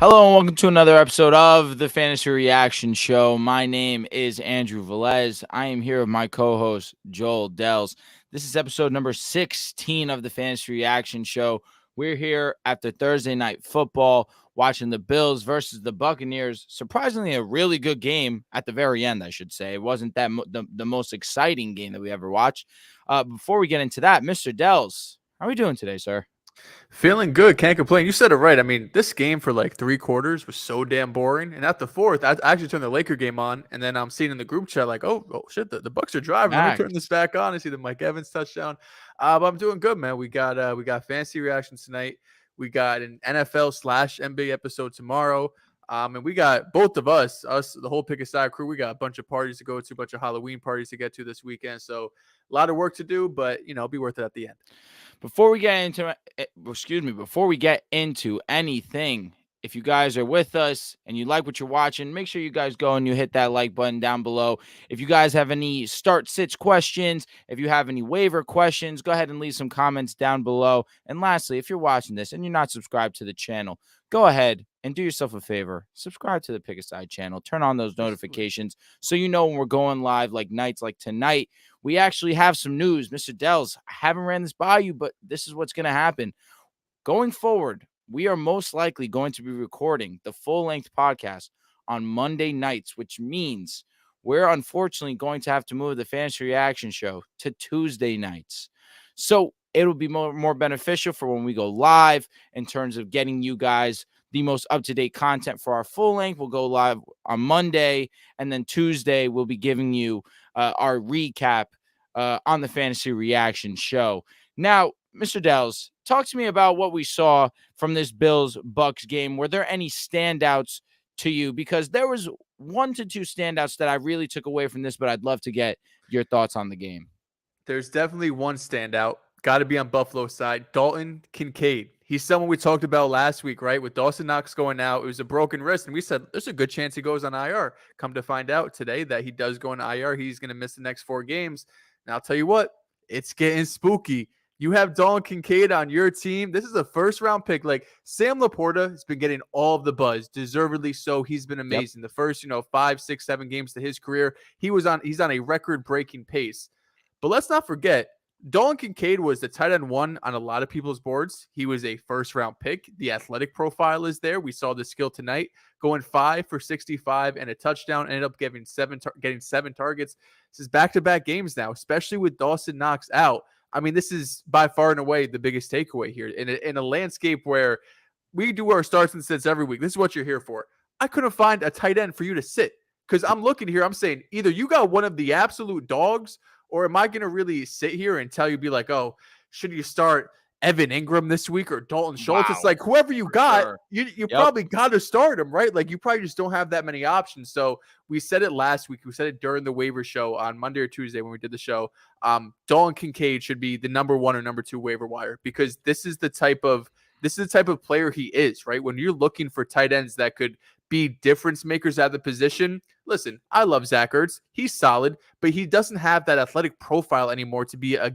Hello and welcome to another episode of the Fantasy Reaction Show. My name is Andrew Velez. I am here with my co-host Joel Dehls. This is episode number 16 of the Fantasy Reaction Show. We're here after Thursday Night Football, watching the Bills versus the Buccaneers. Surprisingly, a really good game at the very end, I should say. It wasn't that the most exciting game that we ever watched. Before we get into that, Mr. Dehls, how are we doing today, sir? Feeling good, can't complain. You said it right. I mean, this game for like 3 quarters was so damn boring. And at the fourth, I actually turned the Laker game on, and then I'm seeing in the group chat like, oh shit, the Bucks are driving. Let me turn this back on and see the Mike Evans touchdown. But I'm doing good, man. We got fantasy reactions tonight. We got an NFL/NBA episode tomorrow. And we got both of us, the whole Pick a Side crew. We got a bunch of parties to go to, a bunch of Halloween parties to get to this weekend. So a lot of work to do, but it'll be worth it at the end. Before we get into anything, if you guys are with us and you like what you're watching, make sure you guys go and you hit that like button down below. If you guys have any start sits questions, if you have any waiver questions, go ahead and leave some comments down below. And lastly, if you're watching this and you're not subscribed to the channel, go ahead and do yourself a favor. Subscribe to the Pick a Side channel. Turn on those notifications so you know when we're going live, like nights like tonight. We actually have some news. Mr. Dehls, I haven't ran this by you, but this is what's going to happen. Going forward, we are most likely going to be recording the full-length podcast on Monday nights, which means we're unfortunately going to have to move the Fantasy Reaction Show to Tuesday nights. So it'll be more beneficial for when we go live in terms of getting you guys the most up-to-date content for our full length. We'll go live on Monday, and then Tuesday we'll be giving you our recap on the Fantasy Reaction Show. Now, Mr. Dehls, talk to me about what we saw from this Bills-Bucks game. Were there any standouts to you? Because there was 1 to 2 standouts that I really took away from this, but I'd love to get your thoughts on the game. There's definitely one standout. Got to be on Buffalo's side. Dalton Kincaid. He's someone we talked about last week, right? With Dawson Knox going out, it was a broken wrist, and we said there's a good chance he goes on IR. Come to find out today that he does go on IR. He's going to miss the next 4 games. And I'll tell you what, it's getting spooky. You have Dalton Kincaid on your team. This is a first-round pick. Like, Sam Laporta has been getting all of the buzz, deservedly so. He's been amazing. Yep. The first, 5, 6, 7 games to his career, he's on a record-breaking pace. But let's not forget, Dalton Kincaid was the tight end 1 on a lot of people's boards. He was a first-round pick. The athletic profile is there. We saw the skill tonight, going 5 for 65 and a touchdown. Ended up getting 7 targets. This is back-to-back games now, especially with Dawson Knox out. I mean, this is by far and away the biggest takeaway here. In a landscape where we do our starts and sits every week, this is what you're here for. I couldn't find a tight end for you to sit because I'm looking here. I'm saying either you got one of the absolute dogs, or am I going to really sit here and tell you, be like, oh, should you start Evan Ingram this week or Dalton Schultz? Wow. It's like whoever you got, sure. you probably got to start him, right? Like you probably just don't have that many options. So we said it last week. We said it during the waiver show on Monday or Tuesday when we did the show. Dalton Kincaid should be the number 1 or number 2 waiver wire because this is the type of player he is, right? When you're looking for tight ends that could be difference makers at the position. Listen, I love Zach Ertz. He's solid, but he doesn't have that athletic profile anymore to be a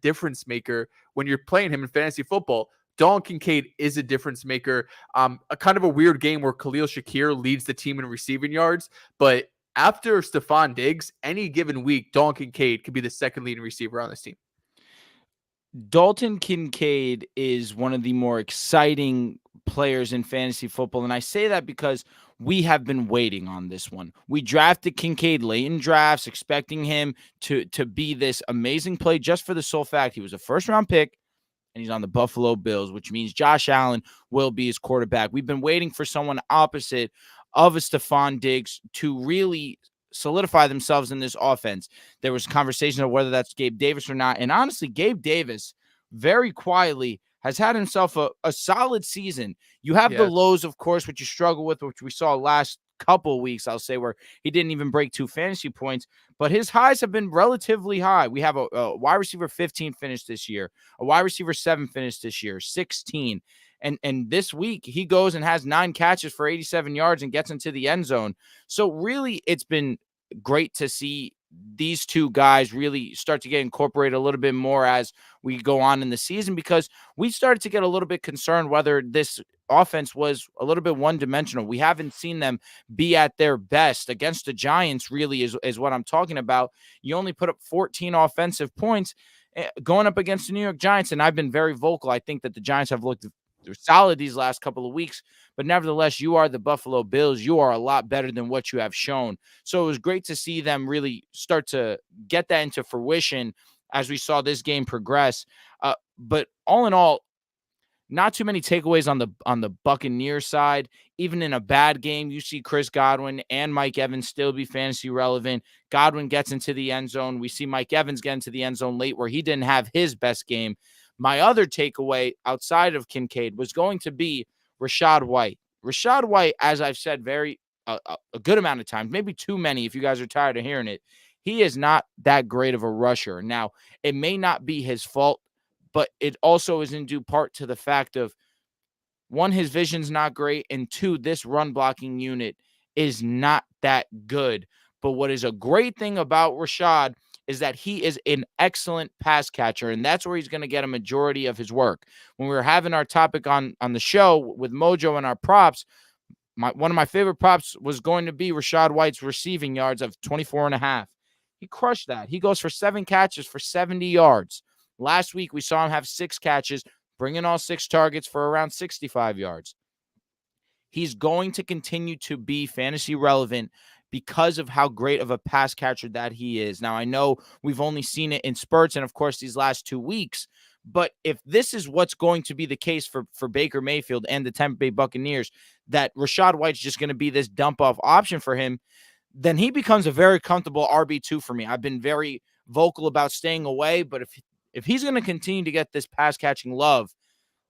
difference maker when you're playing him in fantasy football. Dalton Kincaid is a difference maker. A kind of a weird game where Khalil Shakir leads the team in receiving yards, but after Stephon Diggs, any given week, Dalton Kincaid could be the second leading receiver on this team. Dalton Kincaid is one of the more exciting players in fantasy football, and I say that because we have been waiting on this one. We drafted Kincaid late in drafts, expecting him to be this amazing play just for the sole fact he was a first-round pick, and he's on the Buffalo Bills, which means Josh Allen will be his quarterback. We've been waiting for someone opposite of a Stephon Diggs to really solidify themselves in this offense. There was conversation of whether that's Gabe Davis or not. And honestly, Gabe Davis very quietly has had himself a solid season. You have the lows, of course, which you struggle with, which we saw last couple of weeks, I'll say, where he didn't even break 2 fantasy points, but his highs have been relatively high. We have a wide receiver 15 finished this year, a wide receiver 7 finished this year, 16. And this week he goes and has 9 catches for 87 yards and gets into the end zone. So really, it's been great to see these two guys really start to get incorporated a little bit more as we go on in the season, because we started to get a little bit concerned whether this offense was a little bit one-dimensional. We haven't seen them be at their best against the Giants, really, is what I'm talking about. You only put up 14 offensive points going up against the New York Giants, and I've been very vocal. I think that the Giants have looked solid these last couple of weeks, but nevertheless, you are the Buffalo Bills. You are a lot better than what you have shown. So it was great to see them really start to get that into fruition as we saw this game progress. But all in all, not too many takeaways on the Buccaneers side. Even in a bad game, you see Chris Godwin and Mike Evans still be fantasy relevant. Godwin gets into the end zone. We see Mike Evans get into the end zone late where he didn't have his best game. My other takeaway outside of Kincaid was going to be Rashad White. Rashad White, as I've said a good amount of times, maybe too many if you guys are tired of hearing it, he is not that great of a rusher. Now, it may not be his fault, but it also is in due part to the fact of, one, his vision's not great, and two, this run blocking unit is not that good. But what is a great thing about Rashad is that he is an excellent pass catcher, and that's where he's going to get a majority of his work. When we were having our topic on the show with Mojo and our props, one of my favorite props was going to be Rashad White's receiving yards of 24.5. He crushed that. He goes for 7 catches for 70 yards. Last week, we saw him have 6 catches, bringing all 6 targets for around 65 yards. He's going to continue to be fantasy relevant because of how great of a pass catcher that he is. Now, I know we've only seen it in spurts and, of course, these last 2 weeks, but if this is what's going to be the case for Baker Mayfield and the Tampa Bay Buccaneers, that Rashad White's just going to be this dump-off option for him, then he becomes a very comfortable RB2 for me. I've been very vocal about staying away, but if he's going to continue to get this pass catching love,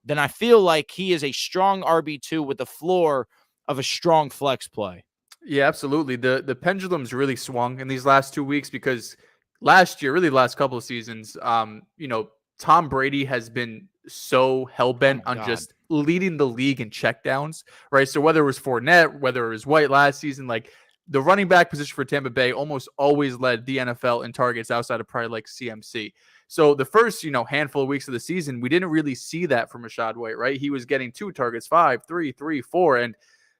then I feel like he is a strong RB2 with the floor of a strong flex play. Yeah, absolutely. The pendulum's really swung in these last 2 weeks because last year, really the last couple of seasons, Tom Brady has been so hell-bent on just leading the league in checkdowns, right? So whether it was Fournette, whether it was White last season, like the running back position for Tampa Bay almost always led the NFL in targets outside of probably like CMC. So the first, handful of weeks of the season, we didn't really see that from Rashad White, right? He was getting 2 targets, 5, 3, 3, 4. And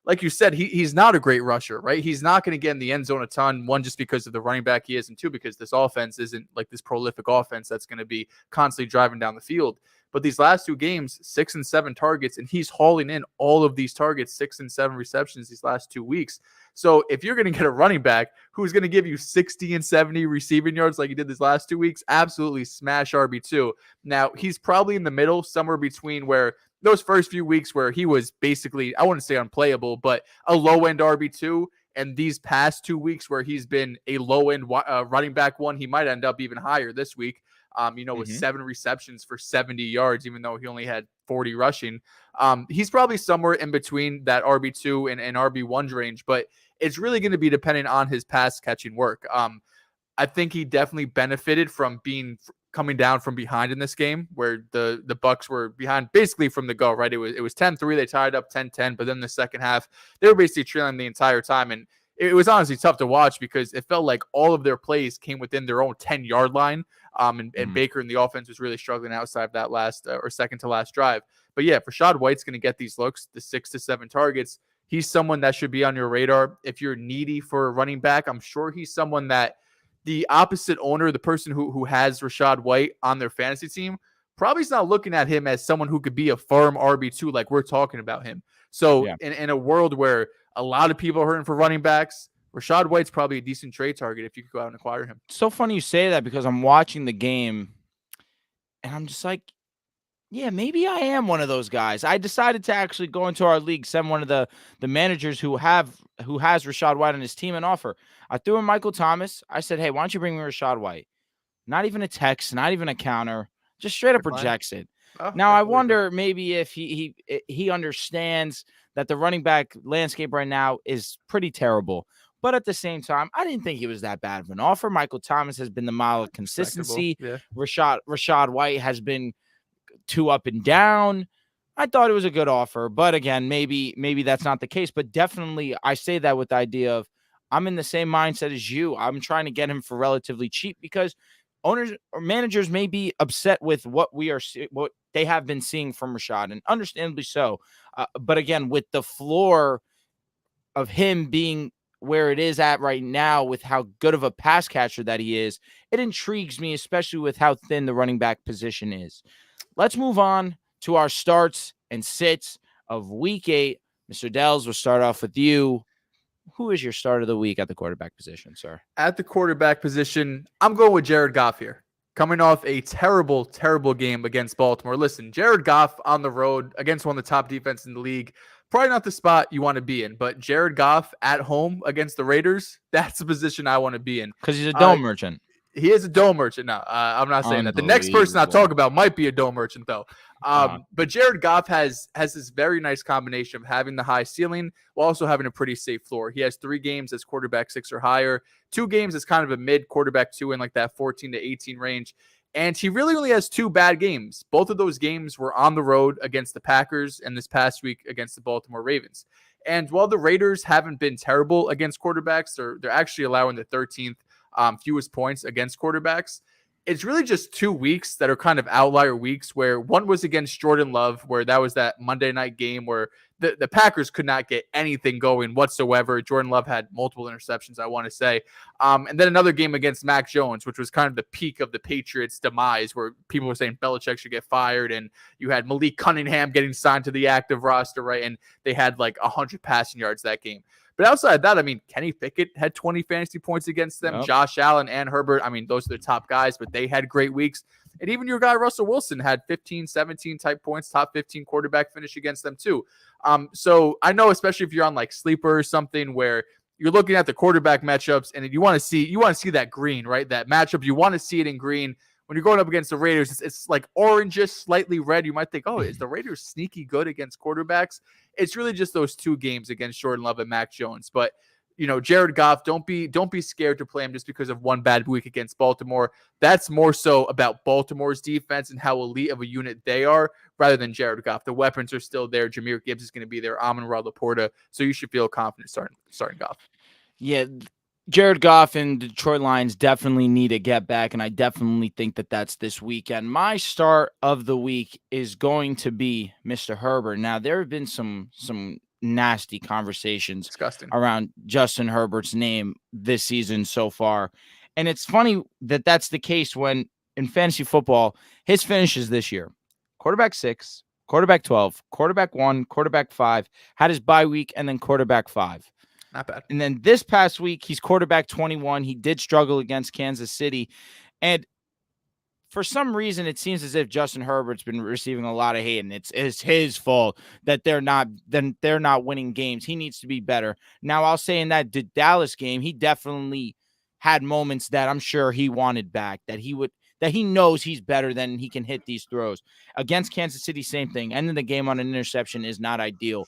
like you said, he's not a great rusher, right? He's not going to get in the end zone a ton, one, just because of the running back he is, and two, because this offense isn't like this prolific offense that's going to be constantly driving down the field. But these last 2 games, 6 and 7 targets, and he's hauling in all of these targets, 6 and 7 receptions these last 2 weeks. So if you're going to get a running back who's going to give you 60 and 70 receiving yards like he did these last 2 weeks, absolutely smash RB2. Now, he's probably in the middle, somewhere between where those first few weeks where he was basically, I wouldn't say unplayable, but a low-end RB2, and these past 2 weeks where he's been a low-end running back one, he might end up even higher this week. With 7 receptions for 70 yards, even though he only had 40 rushing. He's probably somewhere in between that RB2 and RB1 range, but it's really going to be dependent on his pass catching work. I think he definitely benefited from coming down from behind in this game where the Bucs were behind basically from the go, right? It was 10-3. They tied up 10-10, but then the second half, they were basically trailing the entire time. And it was honestly tough to watch because it felt like all of their plays came within their own 10-yard line. And Baker and the offense was really struggling outside of that last or second to last drive. But yeah, Rashad White's going to get these looks, the 6 to 7 targets. He's someone that should be on your radar. If you're needy for a running back, I'm sure he's someone that the opposite owner, the person who has Rashad White on their fantasy team, probably is not looking at him as someone who could be a firm RB2 like we're talking about him. So in a world where a lot of people are hurting for running backs, Rashad White's probably a decent trade target if you could go out and acquire him. So funny you say that because I'm watching the game and I'm just like, yeah, maybe I am one of those guys. I decided to actually go into our league, send one of the managers who has Rashad White on his team an offer. I threw in Michael Thomas. I said, hey, why don't you bring me Rashad White? Not even a text, not even a counter, just straight up rejects it. Now, I wonder maybe if he understands that the running back landscape right now is pretty terrible. But at the same time, I didn't think he was that bad of an offer. Michael Thomas has been the model of consistency. Yeah. Rashad White has been too up and down. I thought it was a good offer. But again, maybe that's not the case. But definitely, I say that with the idea of I'm in the same mindset as you. I'm trying to get him for relatively cheap because owners or managers may be upset with what they have been seeing from Rashad, and understandably so. But again, with the floor of him being where it is at right now with how good of a pass catcher that he is, it intrigues me, especially with how thin the running back position is. Let's move on to our starts and sits of week 8. Mr. Dehls, we'll start off with you. Who is your start of the week at the quarterback position, sir? At the quarterback position, I'm going with Jared Goff here. Coming off a terrible, terrible game against Baltimore. Listen, Jared Goff on the road against one of the top defenses in the league, probably not the spot you want to be in, but Jared Goff at home against the Raiders, that's the position I want to be in. Because he's a dome merchant. He is a dome merchant now. I'm not saying that. The next person I'll talk about might be a dome merchant, though. But Jared Goff has this very nice combination of having the high ceiling while also having a pretty safe floor. He has 3 games as quarterback 6 or higher, 2 games as kind of a mid quarterback 2 in like that 14 to 18 range. And he really only has 2 bad games. Both of those games were on the road against the Packers and this past week against the Baltimore Ravens. And while the Raiders haven't been terrible against quarterbacks, they're actually allowing the 13th fewest points against quarterbacks. It's really just 2 weeks that are kind of outlier weeks, where one was against Jordan Love, where that was that Monday night game where the Packers could not get anything going whatsoever. Jordan Love had multiple interceptions, I want to say. And then another game against Mac Jones, which was kind of the peak of the Patriots' demise, where people were saying Belichick should get fired. And you had Malik Cunningham getting signed to the active roster, right? And they had like 100 passing yards that game. But outside of that, I mean, Kenny Pickett had 20 fantasy points against them. Yep. Josh Allen and Herbert, I mean, those are the top guys, but they had great weeks. And even your guy, Russell Wilson, had 15, 17 type points, top 15 quarterback finish against them too. So I know, especially if you're on like Sleeper or something where you're looking at the quarterback matchups and you want to see that green, right? That matchup, you want to see it in green. When you're going up against the Raiders, it's like orangish, slightly red. You might think, oh, is the Raiders sneaky good against quarterbacks? It's really just those 2 games against Jordan Love and Mac Jones. But, you know, Jared Goff, don't be scared to play him just because of one bad week against Baltimore. That's more so about Baltimore's defense and how elite of a unit they are rather than Jared Goff. The weapons are still there. Jahmyr Gibbs is going to be there. Amon-Ra Laporta. So you should feel confident starting Goff. Yeah, Jared Goff and the Detroit Lions definitely need to get back, and I definitely think that that's this weekend. My start of the week is going to be Mr. Herbert. Now, there have been some nasty conversations around Justin Herbert's name this season so far, and it's funny that that's the case when in fantasy football, his finishes this year, quarterback 6, quarterback 12, quarterback 1, quarterback 5, had his bye week, and then quarterback 5. Not bad. And then this past week, he's quarterback 21. He did struggle against Kansas City. And for some reason, it seems as if Justin Herbert's been receiving a lot of hate, and it's his fault that they're not winning games. He needs to be better. Now, I'll say in that Dallas game, he definitely had moments that I'm sure he wanted back, that he knows he's better than he can hit these throws. Against Kansas City, same thing. Ending the game on an interception is not ideal.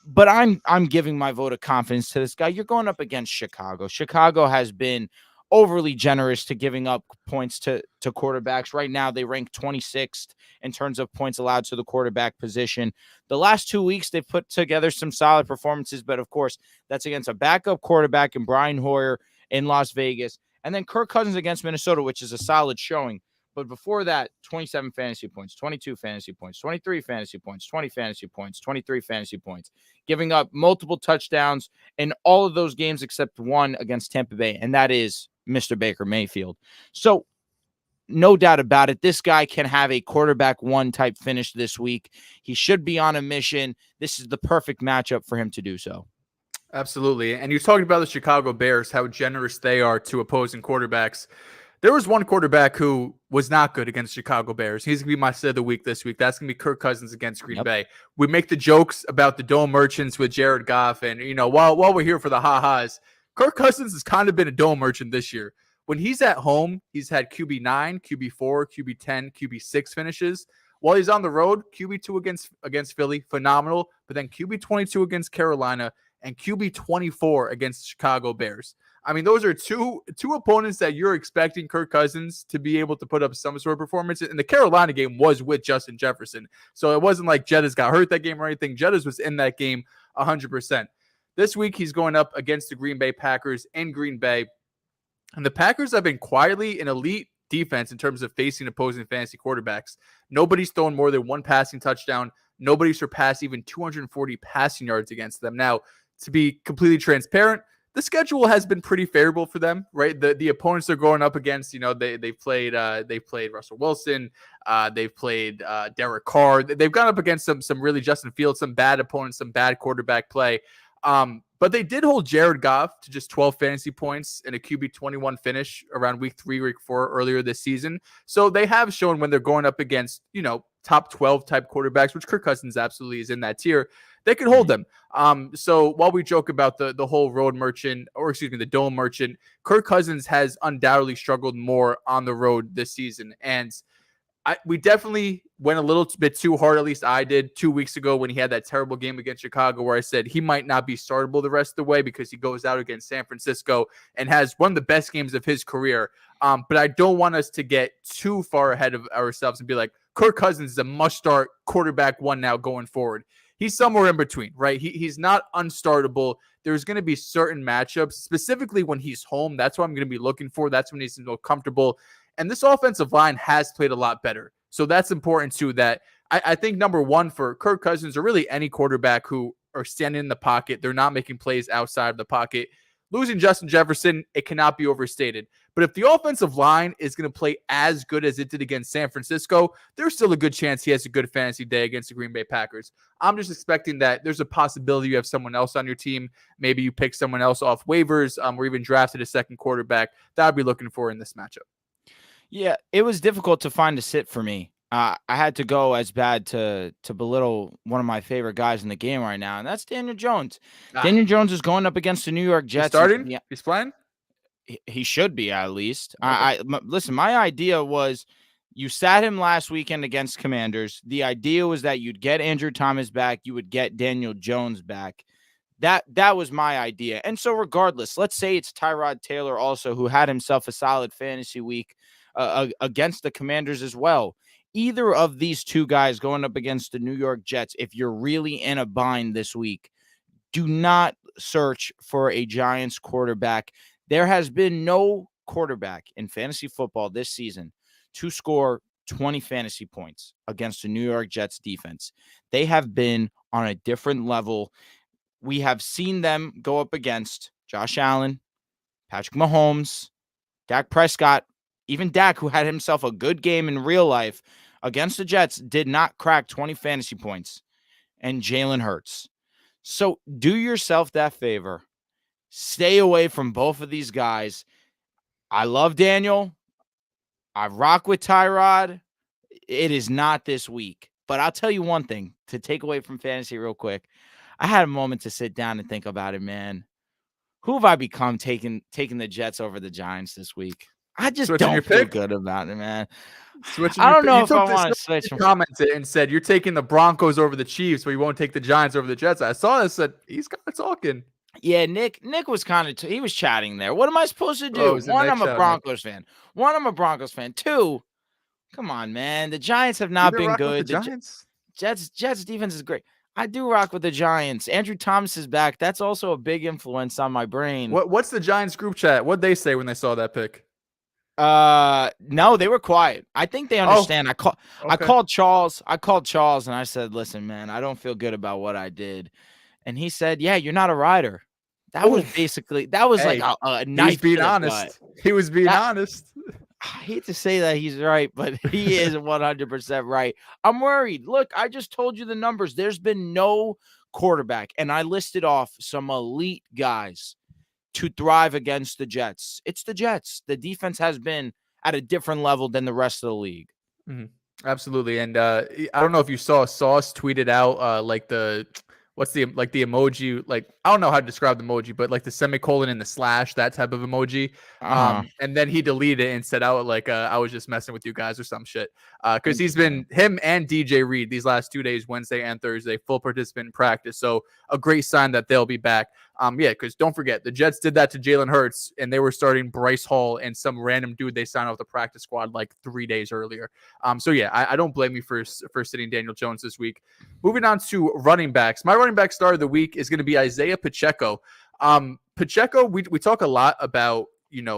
But I'm giving my vote of confidence to this guy. You're going up against Chicago. Chicago has been overly generous to giving up points to quarterbacks. Right now, they rank 26th in terms of points allowed to the quarterback position. The last 2 weeks, they've put together some solid performances, but of course, that's against a backup quarterback in Brian Hoyer in Las Vegas, and then Kirk Cousins against Minnesota, which is a solid showing. But before that, 27 fantasy points, 22 fantasy points, 23 fantasy points, 20 fantasy points, 23 fantasy points, giving up multiple touchdowns in all of those games except one against Tampa Bay, and that is Mr. Baker Mayfield. So no doubt about it, this guy can have a quarterback 1 type finish this week. He should be on a mission. This is the perfect matchup for him to do so. Absolutely. And you're talking about the Chicago Bears, how generous they are to opposing quarterbacks. There was one quarterback who was not good against Chicago Bears. He's going to be my set of the week this week. That's going to be Kirk Cousins against Green Bay. We make the jokes about the dome merchants with Jared Goff. And, you know, while we're here for the ha-has, Kirk Cousins has kind of been a dome merchant this year. When he's at home, he's had QB9, QB4, QB10, QB6 finishes. While he's on the road, QB2 against Philly, phenomenal. But then QB22 against Carolina and QB24 against the Chicago Bears. I mean, those are two opponents that you're expecting Kirk Cousins to be able to put up some sort of performance. And the Carolina game was with Justin Jefferson. So it wasn't like Jettas got hurt that game or anything. Jettas was in that game 100%. This week, he's going up against the Green Bay Packers in Green Bay. And the Packers have been quietly an elite defense in terms of facing opposing fantasy quarterbacks. Nobody's thrown more than 1 passing touchdown. Nobody surpassed even 240 passing yards against them. Now, to be completely transparent, the schedule has been pretty favorable for them, right? The opponents they're going up against, they've played Russell Wilson, they've played Derek Carr. They've gone up against some really Justin Fields, some bad opponents, some bad quarterback play. But they did hold Jared Goff to just 12 fantasy points and a QB 21 finish around week 3, week 4 earlier this season. So they have shown when they're going up against, top 12 type quarterbacks, which Kirk Cousins absolutely is in that tier, they can hold them. So while we joke about the whole road merchant, or excuse me, the dome merchant, Kirk Cousins has undoubtedly struggled more on the road this season. And we definitely went a little bit too hard, at least I did 2 weeks ago when he had that terrible game against Chicago where I said he might not be startable the rest of the way because he goes out against San Francisco and has one of the best games of his career. But I don't want us to get too far ahead of ourselves and be like, Kirk Cousins is a must-start quarterback one now going forward. He's somewhere in between, right? He's not unstartable. There's going to be certain matchups, specifically when he's home. That's what I'm going to be looking for. That's when he's more comfortable. And this offensive line has played a lot better. So that's important too, that I think number one for Kirk Cousins or really any quarterback who are standing in the pocket, they're not making plays outside of the pocket. Losing Justin Jefferson, it cannot be overstated. But if the offensive line is going to play as good as it did against San Francisco, there's still a good chance he has a good fantasy day against the Green Bay Packers. I'm just expecting that there's a possibility you have someone else on your team. Maybe you pick someone else off waivers or even drafted a second quarterback that I'd be looking for in this matchup. Yeah, it was difficult to find a sit for me. I had to go as bad to belittle one of my favorite guys in the game right now, and that's Daniel Jones. Daniel Jones is going up against the New York Jets. He's starting? He's playing? He should be, at least. Okay. Listen, my idea was you sat him last weekend against Commanders. The idea was that you'd get Andrew Thomas back. You would get Daniel Jones back. That was my idea. And so regardless, let's say it's Tyrod Taylor also, who had himself a solid fantasy week against the Commanders as well. Either of these two guys going up against the New York Jets, if you're really in a bind this week, do not search for a Giants quarterback. There has been no quarterback in fantasy football this season to score 20 fantasy points against the New York Jets defense. They have been on a different level. We have seen them go up against Josh Allen, Patrick Mahomes, Dak Prescott. Even Dak, who had himself a good game in real life against the Jets, did not crack 20 fantasy points. And Jaylen Herz. So do yourself that favor. Stay away from both of these guys. I love Daniel. I rock with Tyrod. It is not this week. But I'll tell you one thing to take away from fantasy real quick. I had a moment to sit down and think about it, man. Who have I become taking the Jets over the Giants this week? I just don't feel good about it, man. I don't know if I want to switch. Commented and said you're taking the Broncos over the Chiefs, but you won't take the Giants over the Jets. I saw this. Said he's kind of talking. Yeah, Nick was kind of he was chatting there. What am I supposed to do? One, I'm a Broncos fan. One, I'm a Broncos fan. Two, come on, man. The Giants have not been good. The Giants? Jets defense is great. I do rock with the Giants. Andrew Thomas is back. That's also a big influence on my brain. What's the Giants group chat? What'd they say when they saw that pick? No, they were quiet. I think they understand. I called Charles and I said, listen, man, I don't feel good about what I did. And he said, yeah, you're not a rider. That was basically, like a knife. He was being honest. He was being honest. I hate to say that he's right, but he is 100% right. I'm worried. Look, I just told you the numbers. There's been no quarterback, and I listed off some elite guys to thrive against the Jets. It's the Jets. The defense has been at a different level than the rest of the league. Mm-hmm. Absolutely. And I don't know if you saw Sauce tweeted out like the emoji, like I don't know how to describe the emoji, but like the semicolon and the slash, that type of emoji. And then he deleted it and said out like I was just messing with you guys or some shit. Because he's been him and DJ Reed these last 2 days, Wednesday and Thursday, full participant in practice. So a great sign that they'll be back. Because don't forget, the Jets did that to Jaylen Herz, and they were starting Bryce Hall and some random dude they signed off the practice squad like 3 days earlier. I don't blame you for sitting Daniel Jones this week. Moving on to running backs. My running back star of the week is going to be Isaiah Pacheco. Pacheco, we talk a lot about,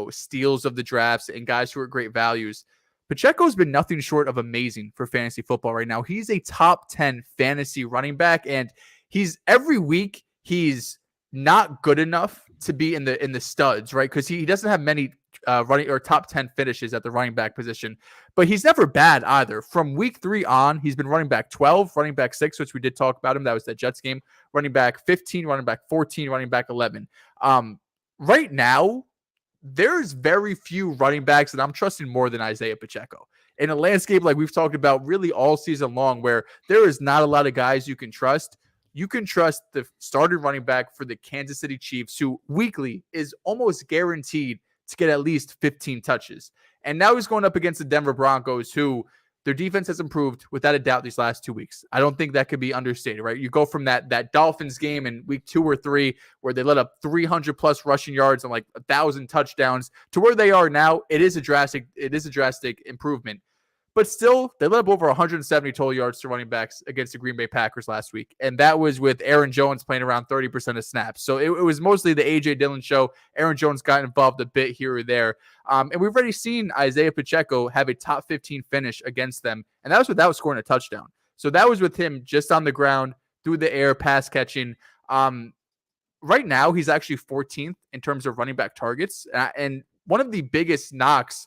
steals of the drafts and guys who are great values. Pacheco's been nothing short of amazing for fantasy football right now. He's a top 10 fantasy running back, and he's every week he's not good enough to be in the studs, right? Because he doesn't have many running or top 10 finishes at the running back position, but he's never bad either. From week 3 on, he's been running back 12, running back 6, which we did talk about him. That was that Jets game. Running back 15, running back 14, running back 11. Right now, there's very few running backs that I'm trusting more than Isaiah Pacheco. In a landscape like we've talked about really all season long, where there is not a lot of guys you can trust the starting running back for the Kansas City Chiefs, who weekly is almost guaranteed to get at least 15 touches. And now he's going up against the Denver Broncos, who their defense has improved without a doubt these last 2 weeks. I don't think that could be understated, right? You go from that Dolphins game in week 2 or 3, where they let up 300 plus rushing yards and like 1,000 touchdowns, to where they are now. It is a drastic improvement. But still, they let up over 170 total yards to running backs against the Green Bay Packers last week. And that was with Aaron Jones playing around 30% of snaps. So it was mostly the A.J. Dillon show. Aaron Jones got involved a bit here or there. And we've already seen Isaiah Pacheco have a top 15 finish against them. And that was without scoring a touchdown. So that was with him just on the ground, through the air, pass catching. Right now, he's actually 14th in terms of running back targets. And one of the biggest knocks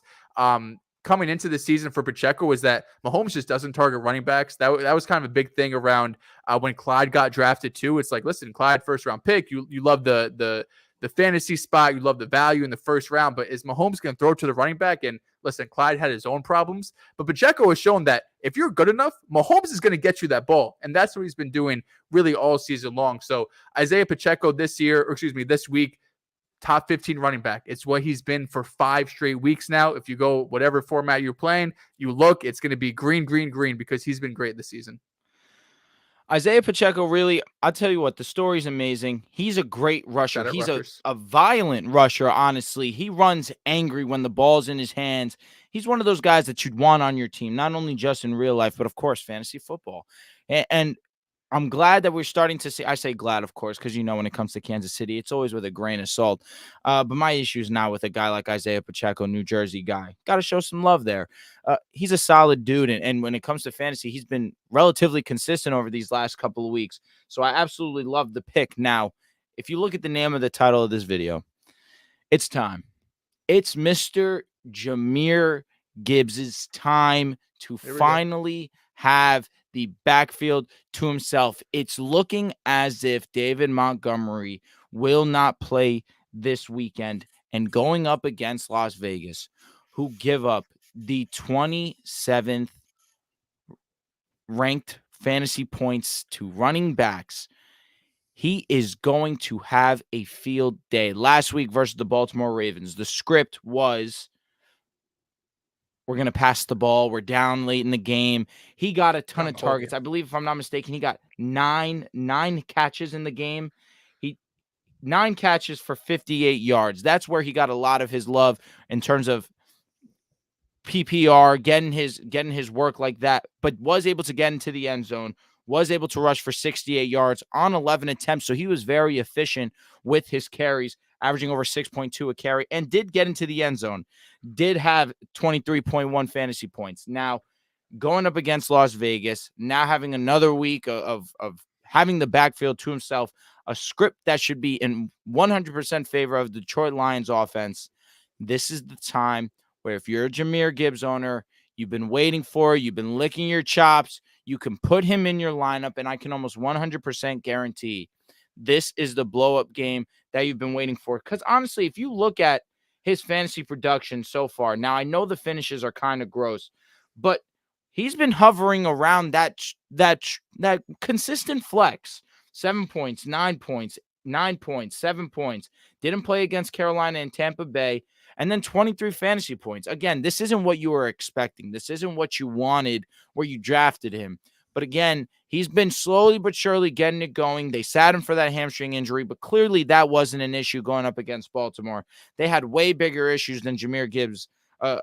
coming into the season for Pacheco was that Mahomes just doesn't target running backs. That was kind of a big thing around when Clyde got drafted too. It's like, listen, Clyde, first round pick. You love the fantasy spot. You love the value in the first round. But is Mahomes going to throw to the running back? And listen, Clyde had his own problems. But Pacheco has shown that if you're good enough, Mahomes is going to get you that ball. And that's what he's been doing really all season long. So Isaiah Pacheco this week, top 15 running back. It's what he's been for 5 straight weeks now. If you go whatever format you're playing, it's going to be green, because he's been great this season. Isaiah Pacheco, really, I'll tell you what, the story's amazing. He's a great rusher. He's a violent rusher, honestly. He runs angry when the ball's in his hands. He's one of those guys that you'd want on your team, not only just in real life, but of course, fantasy football. And I'm glad that we're starting to see. I say glad, of course, because when it comes to Kansas City, it's always with a grain of salt. But my issue is now with a guy like Isaiah Pacheco, New Jersey guy. Got to show some love there. He's a solid dude, and when it comes to fantasy, he's been relatively consistent over these last couple of weeks. So I absolutely love the pick. Now, if you look at the name of the title of this video, it's time. It's Mr. Jahmyr Gibbs' time to finally have the backfield to himself. It's looking as if David Montgomery will not play this weekend, and going up against Las Vegas, who give up the 27th ranked fantasy points to running backs, he is going to have a field day. Last week versus the Baltimore Ravens, the script was, we're going to pass the ball. We're down late in the game. He got a ton of targets. I believe, if I'm not mistaken, he got nine catches in the game. 9 catches for 58 yards. That's where he got a lot of his love in terms of PPR, getting his work like that, but was able to get into the end zone, was able to rush for 68 yards on 11 attempts. So he was very efficient with his carries, averaging over 6.2 a carry, and did get into the end zone. Did have 23.1 fantasy points. Now, going up against Las Vegas, now having another week of having the backfield to himself, a script that should be in 100% favor of the Detroit Lions offense. This is the time where, if you're a Jahmyr Gibbs owner, you've been waiting for, you've been licking your chops, you can put him in your lineup, and I can almost 100% guarantee this is the blow-up game that you've been waiting for. Because honestly, if you look at his fantasy production so far, now I know the finishes are kind of gross, but he's been hovering around that consistent flex. 7 points, 9 points, 9 points, 7 points. Didn't play against Carolina and Tampa Bay. And then 23 fantasy points. Again, this isn't what you were expecting. This isn't what you wanted where you drafted him. But again, he's been slowly but surely getting it going. They sat him for that hamstring injury, but clearly that wasn't an issue going up against Baltimore. They had way bigger issues than Jahmyr Gibbs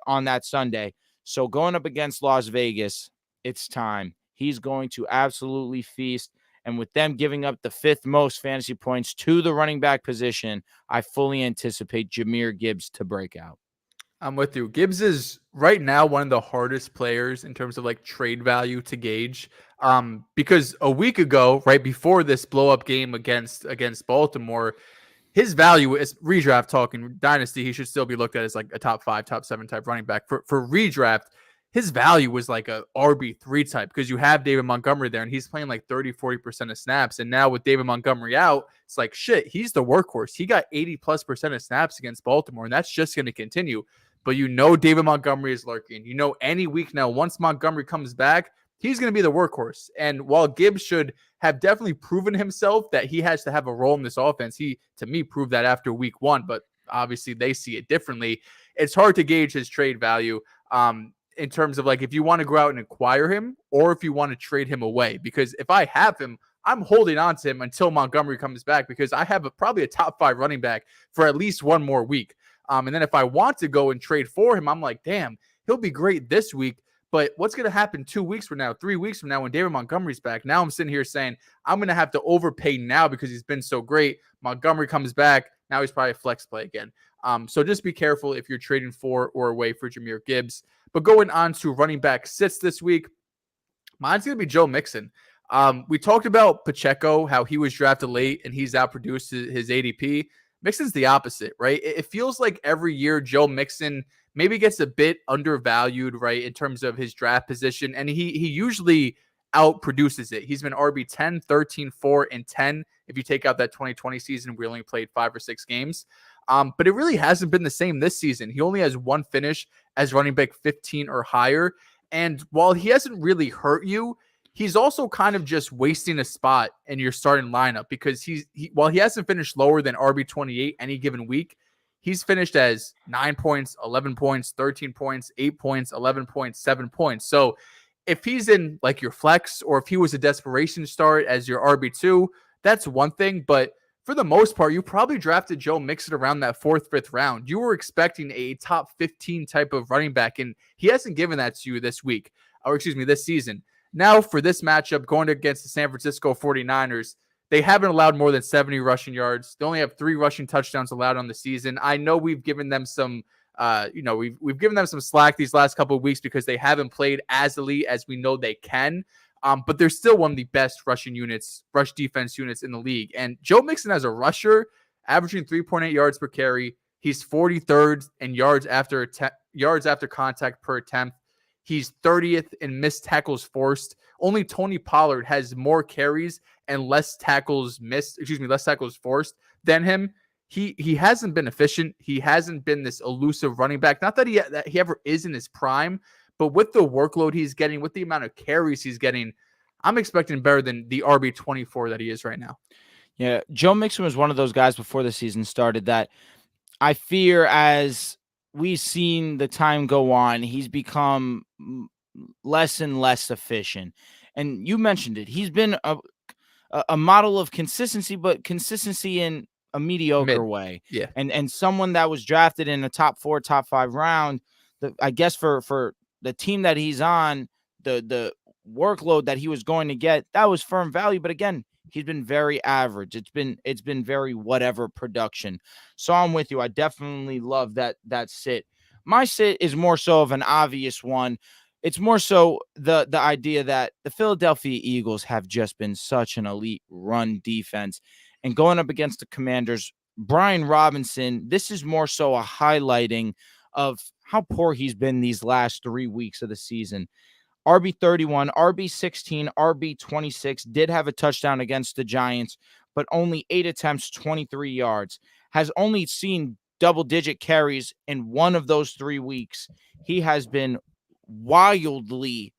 on that Sunday. So going up against Las Vegas, it's time. He's going to absolutely feast. And with them giving up the 5th most fantasy points to the running back position, I fully anticipate Jahmyr Gibbs to break out. I'm with you. Gibbs is right now one of the hardest players in terms of like trade value to gauge. Because a week ago, right before this blow up game against Baltimore, his value is redraft talking dynasty. He should still be looked at as like a top 5, top 7 type running back. For redraft, his value was like a RB3 type because you have David Montgomery there and he's playing like 30-40% of snaps. And now with David Montgomery out, it's like shit, he's the workhorse. He got 80+% of snaps against Baltimore, and that's just going to continue. But David Montgomery is lurking. Any week now, once Montgomery comes back, he's going to be the workhorse. And while Gibbs should have definitely proven himself that he has to have a role in this offense, he, to me, proved that after week 1, but obviously they see it differently. It's hard to gauge his trade value in terms of like if you want to go out and acquire him or if you want to trade him away. Because if I have him, I'm holding on to him until Montgomery comes back because I have probably a top 5 running back for at least one more week. And then if I want to go and trade for him, I'm like, damn, he'll be great this week. But what's going to happen 2 weeks from now, 3 weeks from now when David Montgomery's back? Now I'm sitting here saying I'm going to have to overpay now because he's been so great. Montgomery comes back. Now he's probably a flex play again. So just be careful if you're trading for or away for Jahmyr Gibbs. But going on to running back sits this week, mine's going to be Joe Mixon. We talked about Pacheco, how he was drafted late and he's outproduced his ADP. Mixon's the opposite, right? It feels like every year Joe Mixon maybe gets a bit undervalued, right, in terms of his draft position, and he usually outproduces it. He's been RB 10, 13, 4, and 10 if you take out that 2020 season. We only played 5 or 6 games. But it really hasn't been the same this season. He only has one finish as running back 15 or higher. And while he hasn't really hurt you, he's also kind of just wasting a spot in your starting lineup because while he hasn't finished lower than RB 28 any given week, he's finished as 9 points, 11 points, 13 points, 8 points, 11 points, 7 points. So if he's in like your flex or if he was a desperation start as your RB2, that's one thing. But for the most part, you probably drafted Joe Mixon around that 4th, 5th round. You were expecting a top 15 type of running back, and he hasn't given that to you this season. Now for this matchup, going against the San Francisco 49ers, they haven't allowed more than 70 rushing yards. They only have 3 rushing touchdowns allowed on the season. I know we've given them some, we've given them some slack these last couple of weeks because they haven't played as elite as we know they can. But they're still one of the best rush defense units in the league. And Joe Mixon as a rusher, averaging 3.8 yards per carry. He's 43rd in yards after contact per attempt. He's 30th in missed tackles forced. Only Tony Pollard has more carries and less tackles forced than him. He hasn't been efficient. He hasn't been this elusive running back. Not that he ever is in his prime, but with the workload he's getting, with the amount of carries he's getting, I'm expecting better than the RB24 that he is right now. Yeah, Joe Mixon was one of those guys before the season started that I fear as we've seen the time go on, he's become less and less efficient. And you mentioned it. He's been a model of consistency, but consistency in a mediocre way. Yeah. And someone that was drafted in a top 4, top 5 round, I guess for the team that he's on, the workload that he was going to get, that was firm value. But again, he's been very average. It's been very whatever production. So I'm with you. I definitely love that sit. My sit is more so of an obvious one. It's more so the idea that the Philadelphia Eagles have just been such an elite run defense. And going up against the Commanders, Brian Robinson, this is more so a highlighting of how poor he's been these last 3 weeks of the season. RB31, RB16, RB26, did have a touchdown against the Giants, but only 8 attempts, 23 yards. Has only seen double-digit carries in one of those 3 weeks. He has been wildly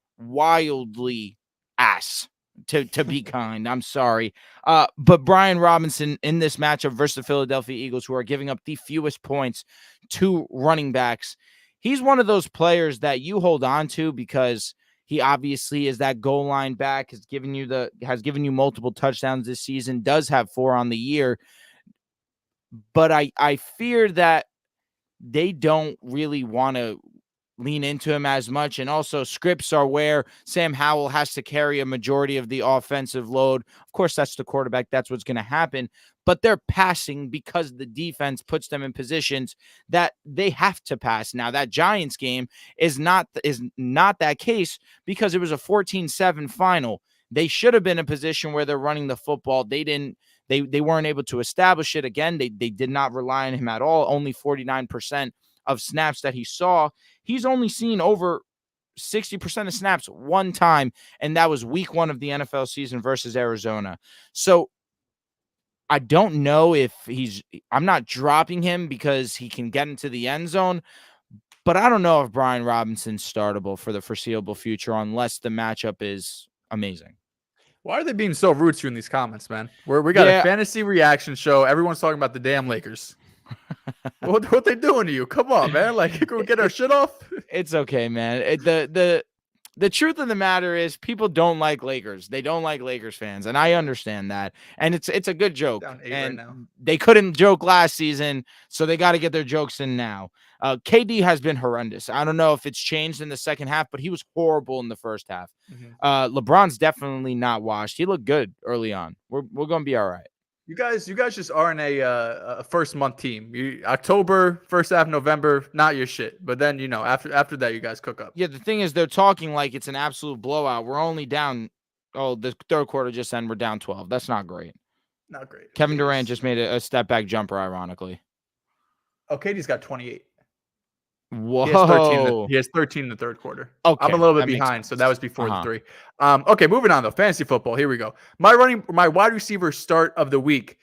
ass, to be kind. I'm sorry. But Brian Robinson in this matchup versus the Philadelphia Eagles, who are giving up the fewest points to running backs, he's one of those players that you hold on to because he obviously is that goal line back, has given you multiple touchdowns this season, does have 4 on the year. But I fear that they don't really want to lean into him as much. And also scripts are where Sam Howell has to carry a majority of the offensive load. Of course, that's the quarterback. That's what's going to happen. But they're passing because the defense puts them in positions that they have to pass. Now, that Giants game is not that case because it was a 14-7 final. They should have been in a position where they're running the football. They didn't. They weren't able to establish it. Again, they did not rely on him at all. Only 49% of snaps that he saw. He's only seen over 60% of snaps one time, and that was week 1 of the NFL season versus Arizona. So I don't know if I'm not dropping him because he can get into the end zone, but I don't know if Brian Robinson's startable for the foreseeable future unless the matchup is amazing. Why are they being so rude to you in these comments, man? We got a fantasy reaction show. Everyone's talking about the damn Lakers. what they doing to you? Come on, man. Like, can we get our shit off? It's okay, man. The truth of the matter is people don't like Lakers. They don't like Lakers fans, and I understand that. And it's a good joke. And right, they couldn't joke last season, so they got to get their jokes in now. KD has been horrendous. I don't know if it's changed in the second half, but he was horrible in the first half. LeBron's definitely not washed. He looked good early on. We're going to be all right. You guys just aren't a first month team. October, first half, November, not your shit. But then, after that, you guys cook up. Yeah, the thing is, they're talking like it's an absolute blowout. We're only down. Oh, the third quarter just ended. We're down 12. That's not great. Not great. Kevin Durant just made a step back jumper, ironically. Oh, KD's got 28. Whoa. He has 13 in the third quarter. Okay, I'm a little bit behind, so that was before the 3. Okay, moving on though. Fantasy football. Here we go. My wide receiver start of the week.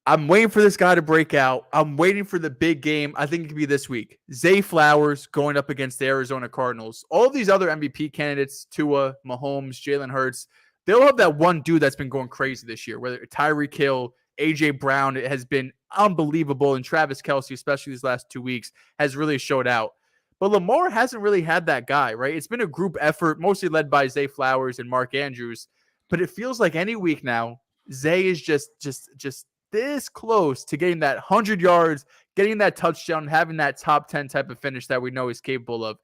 I'm waiting for this guy to break out. I'm waiting for the big game. I think it could be this week. Zay Flowers going up against the Arizona Cardinals. All these other MVP candidates, Tua, Mahomes, Jaylen Herz, they'll have that one dude that's been going crazy this year, whether Tyreek Hill, A.J. Brown, it has been unbelievable, and Travis Kelce, especially these last 2 weeks, has really showed out. But Lamar hasn't really had that guy, right? It's been a group effort, mostly led by Zay Flowers and Mark Andrews. But it feels like any week now, Zay is just this close to getting that 100 yards, getting that touchdown, having that top 10 type of finish that we know he's capable of.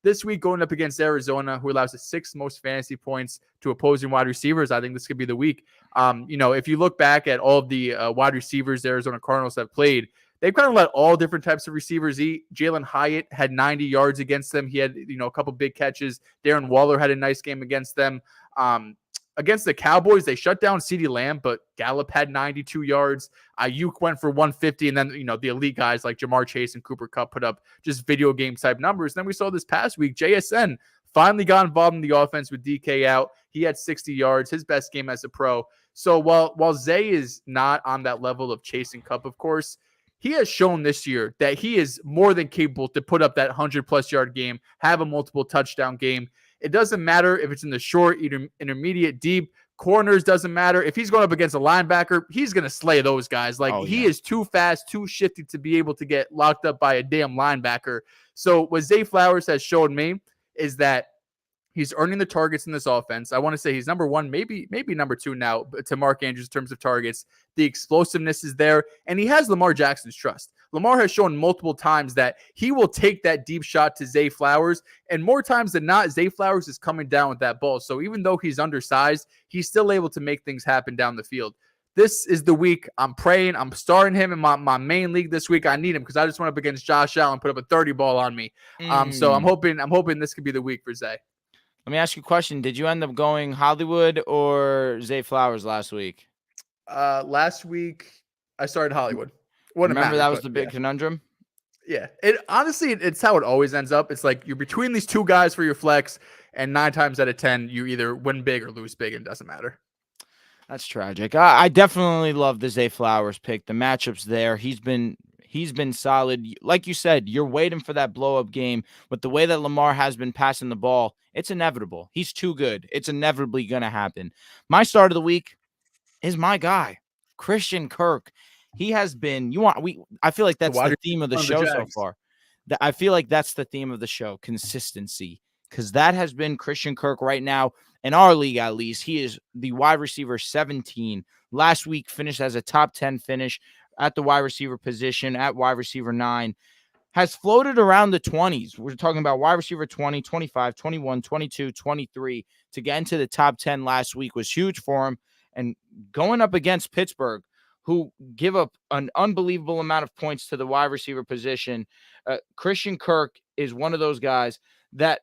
This week, going up against Arizona, who allows the 6th most fantasy points to opposing wide receivers, I think this could be the week. If you look back at all of the wide receivers the Arizona Cardinals have played, they've kind of let all different types of receivers eat. Jalen Hyatt had 90 yards against them. He had, a couple big catches. Darren Waller had a nice game against them. Against the Cowboys, they shut down CeeDee Lamb, but Gallup had 92 yards. Ayuk went for 150, and then, the elite guys like Jamar Chase and Cooper Kupp put up just video game type numbers. And then we saw this past week, JSN finally got involved in the offense with DK out. He had 60 yards, his best game as a pro. So while Zay is not on that level of Chase and Kupp, of course, he has shown this year that he is more than capable to put up that 100-plus yard game, have a multiple touchdown game. It doesn't matter if it's in the short, intermediate, deep. Corners doesn't matter. If he's going up against a linebacker, he's going to slay those guys. He is too fast, too shifty to be able to get locked up by a damn linebacker. So what Zay Flowers has shown me is that he's earning the targets in this offense. I want to say he's number 1, maybe number 2 now to Mark Andrews in terms of targets. The explosiveness is there, and he has Lamar Jackson's trust. Lamar has shown multiple times that he will take that deep shot to Zay Flowers, and more times than not, Zay Flowers is coming down with that ball. So even though he's undersized, he's still able to make things happen down the field. This is the week I'm praying. I'm starting him in my main league this week. I need him because I just went up against Josh Allen, put up a 30 ball on me. So I'm hoping this could be the week for Zay. Let me ask you a question. Did you end up going Hollywood or Zay Flowers last week? Last week, I started Hollywood. Remember that was the big conundrum? Yeah. Honestly, it's how it always ends up. It's like you're between these two guys for your flex, and 9 times out of 10, you either win big or lose big, and it doesn't matter. That's tragic. I definitely love the Zay Flowers pick. The matchup's there. He's been solid. Like you said, you're waiting for that blow-up game. With the way that Lamar has been passing the ball, it's inevitable. He's too good. It's inevitably going to happen. My start of the week is my guy, Christian Kirk. He has been I feel like that's the theme of the show so far. I feel like that's the theme of the show, consistency, because that has been Christian Kirk right now in our league. At least he is the wide receiver 17. Last week finished as a top 10 finish at the wide receiver position, at wide receiver 9. has floated around the 20s. We're talking about wide receiver 20, 25, 21, 22, 23 to get into the top 10 last week was huge for him. And going up against Pittsburgh, who give up an unbelievable amount of points to the wide receiver position, Christian Kirk is one of those guys that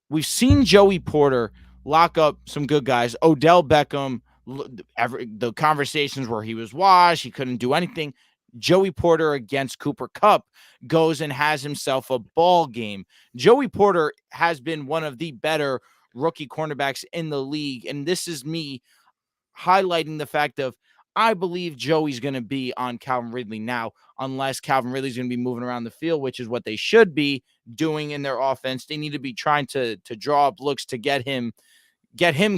we've seen Joey Porter lock up some good guys. Odell Beckham, the conversations where he was washed, he couldn't do anything. Joey Porter against Cooper Kupp goes and has himself a ball game. Joey Porter has been one of the better rookie cornerbacks in the league. And this is me highlighting the fact of I believe Joey's going to be on Calvin Ridley now, unless Calvin Ridley's going to be moving around the field, which is what they should be doing in their offense. They need to be trying to draw up looks to get him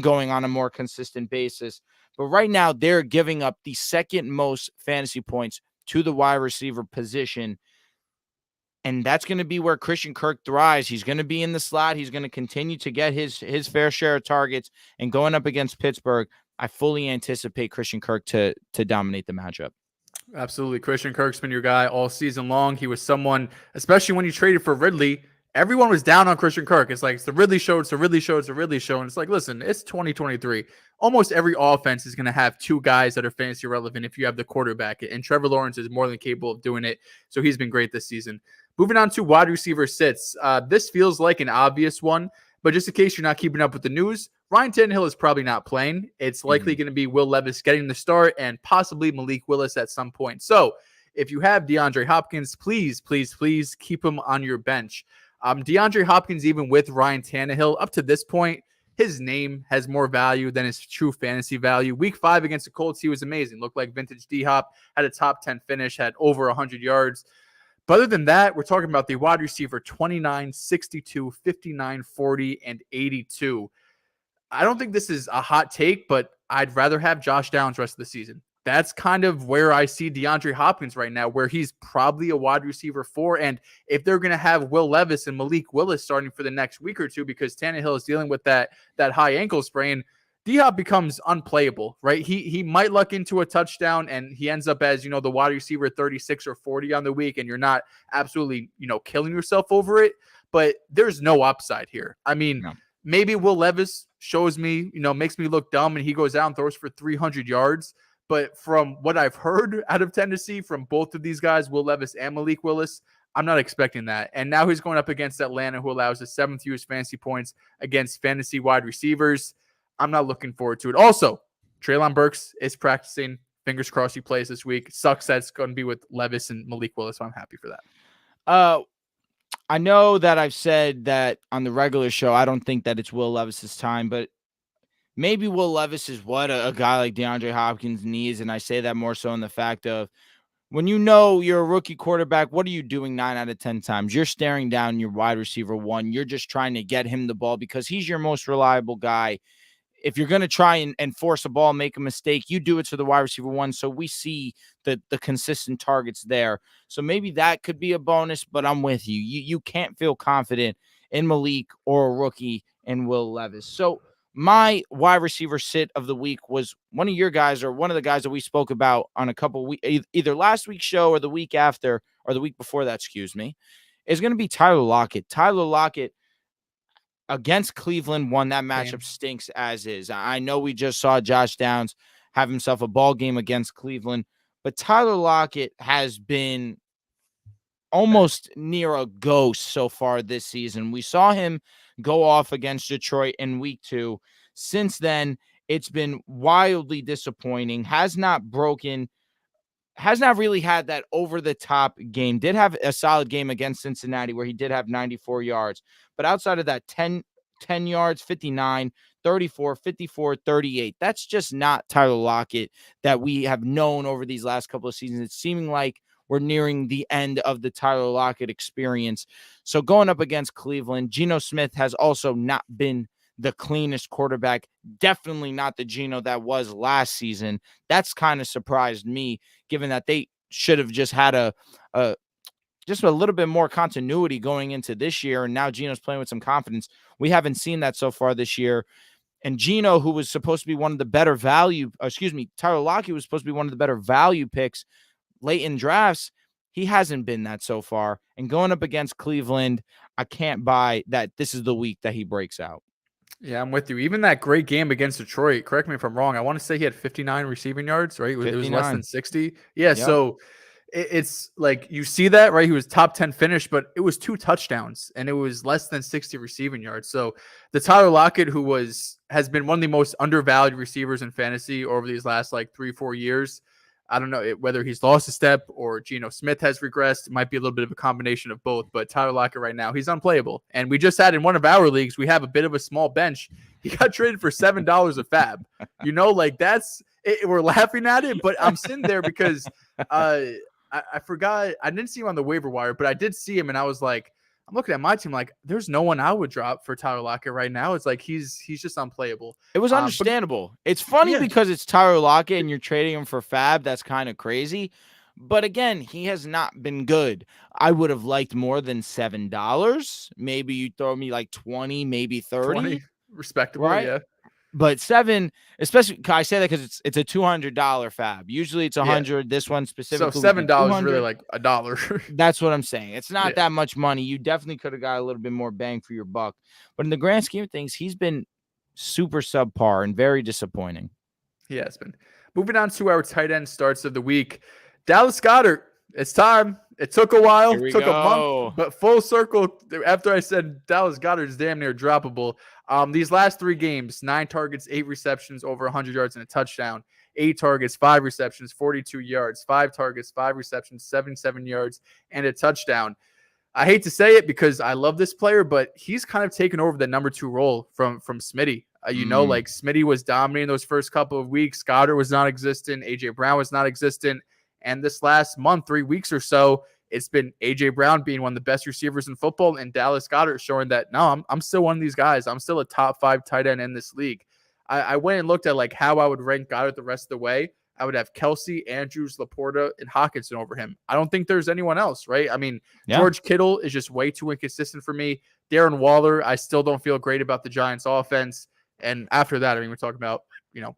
going on a more consistent basis. But right now, they're giving up the second most fantasy points to the wide receiver position. And that's going to be where Christian Kirk thrives. He's going to be in the slot. He's going to continue to get his fair share of targets. And going up against Pittsburgh, I fully anticipate Christian Kirk to dominate the matchup. Absolutely. Christian Kirk's been your guy all season long. He was someone, especially when you traded for Ridley, everyone was down on Christian Kirk. It's like, it's the Ridley show. It's the Ridley show. It's the Ridley show. And it's like, listen, it's 2023. Almost every offense is going to have two guys that are fantasy relevant if you have the quarterback. And Trevor Lawrence is more than capable of doing it. So he's been great this season. Moving on to wide receiver sits. This feels like an obvious one, but just in case you're not keeping up with the news, Ryan Tannehill is probably not playing. It's likely going to be Will Levis getting the start and possibly Malik Willis at some point. So if you have DeAndre Hopkins, please, please, please keep him on your bench. DeAndre Hopkins, even with Ryan Tannehill, up to this point, his name has more value than his true fantasy value. Week 5 against the Colts, he was amazing. Looked like vintage D-Hop, had a top 10 finish, had over 100 yards. But other than that, we're talking about the wide receiver 29, 62, 59, 40, and 82. I don't think this is a hot take, but I'd rather have Josh Downs rest of the season. That's kind of where I see DeAndre Hopkins right now, where he's probably a wide receiver 4. And if they're going to have Will Levis and Malik Willis starting for the next week or two because Tannehill is dealing with that high ankle sprain, D-Hop becomes unplayable, right? He might luck into a touchdown and he ends up as, the wide receiver 36 or 40 on the week, and you're not absolutely, killing yourself over it. But there's no upside here. I mean, Maybe Will Levis shows me, makes me look dumb and he goes out and throws for 300 yards. But from what I've heard out of Tennessee from both of these guys, Will Levis and Malik Willis, I'm not expecting that. And now he's going up against Atlanta, who allows the 7th fewest fantasy points against fantasy wide receivers. I'm not looking forward to it. Also, Treylon Burks is practicing. Fingers crossed he plays this week. Sucks that it's going to be with Levis and Malik Willis, so I'm happy for that. I know that I've said that on the regular show, I don't think that it's Will Levis's time, but maybe Will Levis is what a guy like DeAndre Hopkins needs. And I say that more so in the fact of when you're a rookie quarterback, what are you doing 9 out of 10 times? You're staring down your wide receiver 1. You're just trying to get him the ball because he's your most reliable guy. If you're going to try and force a ball, make a mistake, you do it to the wide receiver 1. So we see the consistent targets there. So maybe that could be a bonus, but I'm with you. You can't feel confident in Malik or a rookie in Will Levis. So my wide receiver sit of the week was one of your guys or one of the guys that we spoke about on a couple weeks, either last week's show or the week after or the week before that, is going to be Tyler Lockett. Tyler Lockett against Cleveland won. That matchup stinks as is. I know we just saw Josh Downs have himself a ball game against Cleveland, but Tyler Lockett has been almost near a ghost so far this season. We saw him go off against Detroit in week 2. Since then, it's been wildly disappointing. Has not really had that over-the-top game. Did have a solid game against Cincinnati where he did have 94 yards. But outside of that, 10 yards, 59, 34, 54, 38. That's just not Tyler Lockett that we have known over these last couple of seasons. It's seeming like we're nearing the end of the Tyler Lockett experience. So going up against Cleveland, Geno Smith has also not been the cleanest quarterback. Definitely not the Geno that was last season. That's kind of surprised me, given that they should have just had just a little bit more continuity going into this year. And now Geno's playing with some confidence. We haven't seen that so far this year. And Geno, who was supposed to be one of the better Tyler Lockett was supposed to be one of the better value picks late in drafts. He hasn't been that so far. And going up against Cleveland, I can't buy that this is the week that he breaks out. Yeah, I'm with you. Even that great game against Detroit, correct me if I'm wrong, I want to say he had 59 receiving yards, right? It was less 59. than 60. Yeah, Yep. so it's like you see that, right? He was top 10 finish, but it was 2 touchdowns and it was less than 60 receiving yards. So the Tyler Lockett, who has been one of the most undervalued receivers in fantasy over these last like 3-4 years. I don't know whether he's lost a step or Geno Smith has regressed. It might be a little bit of a combination of both, but Tyler Lockett right now, he's unplayable. And we just had in one of our leagues, we have a bit of a small bench. He got traded for $7 a fab. Like that's it, we're laughing at it, but I'm sitting there because I forgot. I didn't see him on the waiver wire, but I did see him, and I was like, I'm looking at my team like, there's no one I would drop for Tyler Lockett right now. It's like he's just unplayable. It was understandable. It's funny because it's Tyler Lockett and you're trading him for fab. That's kind of crazy. But again, he has not been good. I would have liked more than $7. Maybe you throw me like 20, maybe 30. 20, respectable, right? Yeah. But 7, especially, I say that because it's a $200 fab. Usually it's 100. This one specifically. So $7 is really like $1. That's what I'm saying. It's not that much money. You definitely could have got a little bit more bang for your buck. But in the grand scheme of things, he's been super subpar and very disappointing. He has been. Moving on to our tight end starts of the week. Dallas Goedert. It's time. It took a while. It took a month, but full circle. After I said Dallas Goedert is damn near droppable. These last 3 games, 9 targets, 8 receptions, over 100 yards and a touchdown. 8 targets, 5 receptions, 42 yards. 5 targets, 5 receptions, 77 yards, and a touchdown. I hate to say it because I love this player, but he's kind of taken over the number 2 role from Smitty. Like Smitty was dominating those first couple of weeks. Goddard was non-existent. A.J. Brown was non-existent. And this last month, 3 weeks or so, it's been A.J. Brown being one of the best receivers in football, and Dallas Goedert showing that, no, I'm still one of these guys. I'm still a top 5 tight end in this league. I went and looked at like how I would rank Goddard the rest of the way. I would have Kelsey, Andrews, Laporta, and Hockenson over him. I don't think there's anyone else, right? I mean, George Kittle is just way too inconsistent for me. Darren Waller, I still don't feel great about the Giants offense. And after that, I mean, we're talking about,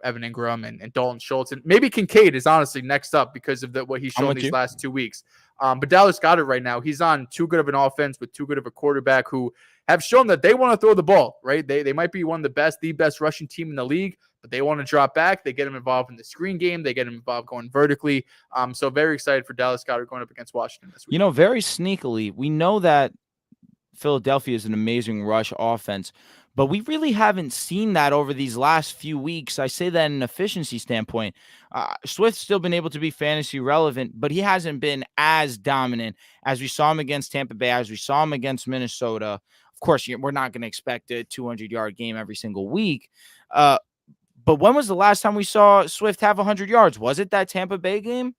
Evan Ingram and Dalton Schultz. And maybe Kincaid is honestly next up because of what he's shown these last 2 weeks. But Dallas Goedert right now, he's on too good of an offense with too good of a quarterback who have shown that they want to throw the ball, right? They might be the best rushing team in the league, but they want to drop back. They get him involved in the screen game. They get him involved going vertically. So very excited for Dallas Goedert going up against Washington this week. Very sneakily, we know that Philadelphia is an amazing rush offense, but we really haven't seen that over these last few weeks. I say that in an efficiency standpoint. Swift's still been able to be fantasy relevant, but he hasn't been as dominant as we saw him against Tampa Bay, as we saw him against Minnesota. Of course, we're not going to expect a 200-yard game every single week. But when was the last time we saw Swift have 100 yards? Was it that Tampa Bay game?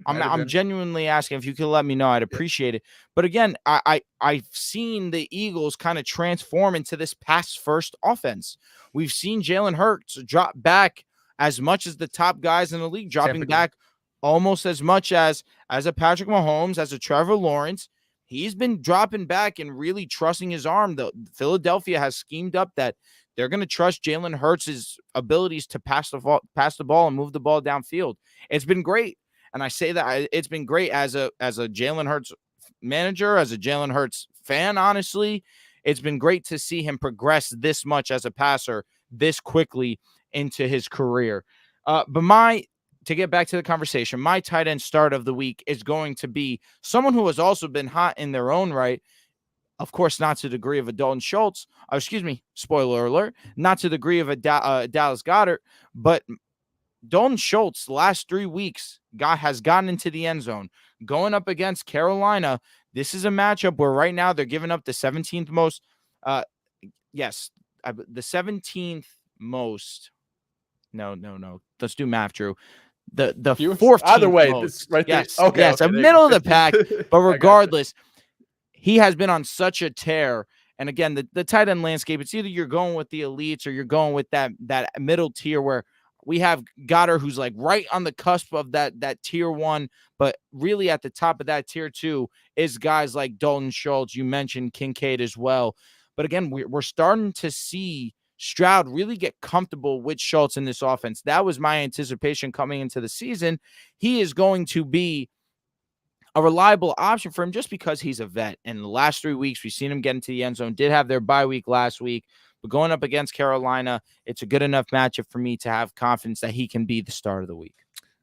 I'm genuinely asking. If you could let me know, I'd appreciate it. But again, I've seen the Eagles kind of transform into this pass-first offense. We've seen Jaylen Herz drop back as much as the top guys in the league, dropping back almost as much as a Patrick Mahomes, as a Trevor Lawrence. He's been dropping back and really trusting his arm. Philadelphia has schemed up that they're going to trust Jaylen Hurts' abilities to pass the ball and move the ball downfield. It's been great. And I say that it's been great as a Jaylen Hurts manager, as a Jaylen Hurts fan, honestly. It's been great to see him progress this much as a passer this quickly into his career. But to get back to the conversation, my tight end start of the week is going to be someone who has also been hot in their own right. Of course, not to the degree of a Dalton Schultz. Spoiler alert. Not to the degree of a Dallas Goedert, but Dalton Schultz, the last 3 weeks, has gotten into the end zone. Going up against Carolina, this is a matchup where right now they're giving up the 17th most. The 17th most. No. Let's do math, Drew. The 14th either way, most. This right there. Yes, okay, middle of the pack. But regardless, he has been on such a tear. And again, the tight end landscape, it's either you're going with the elites or you're going with that middle tier where we have Goddard, who's like right on the cusp of that tier 1, but really at the top of that tier 2 is guys like Dalton Schultz. You mentioned Kincaid as well. But again, we're starting to see Stroud really get comfortable with Schultz in this offense. That was my anticipation coming into the season. He is going to be a reliable option for him just because he's a vet. And the last 3 weeks, we've seen him get into the end zone, did have their bye week last week, but going up against Carolina, it's a good enough matchup for me to have confidence that he can be the start of the week.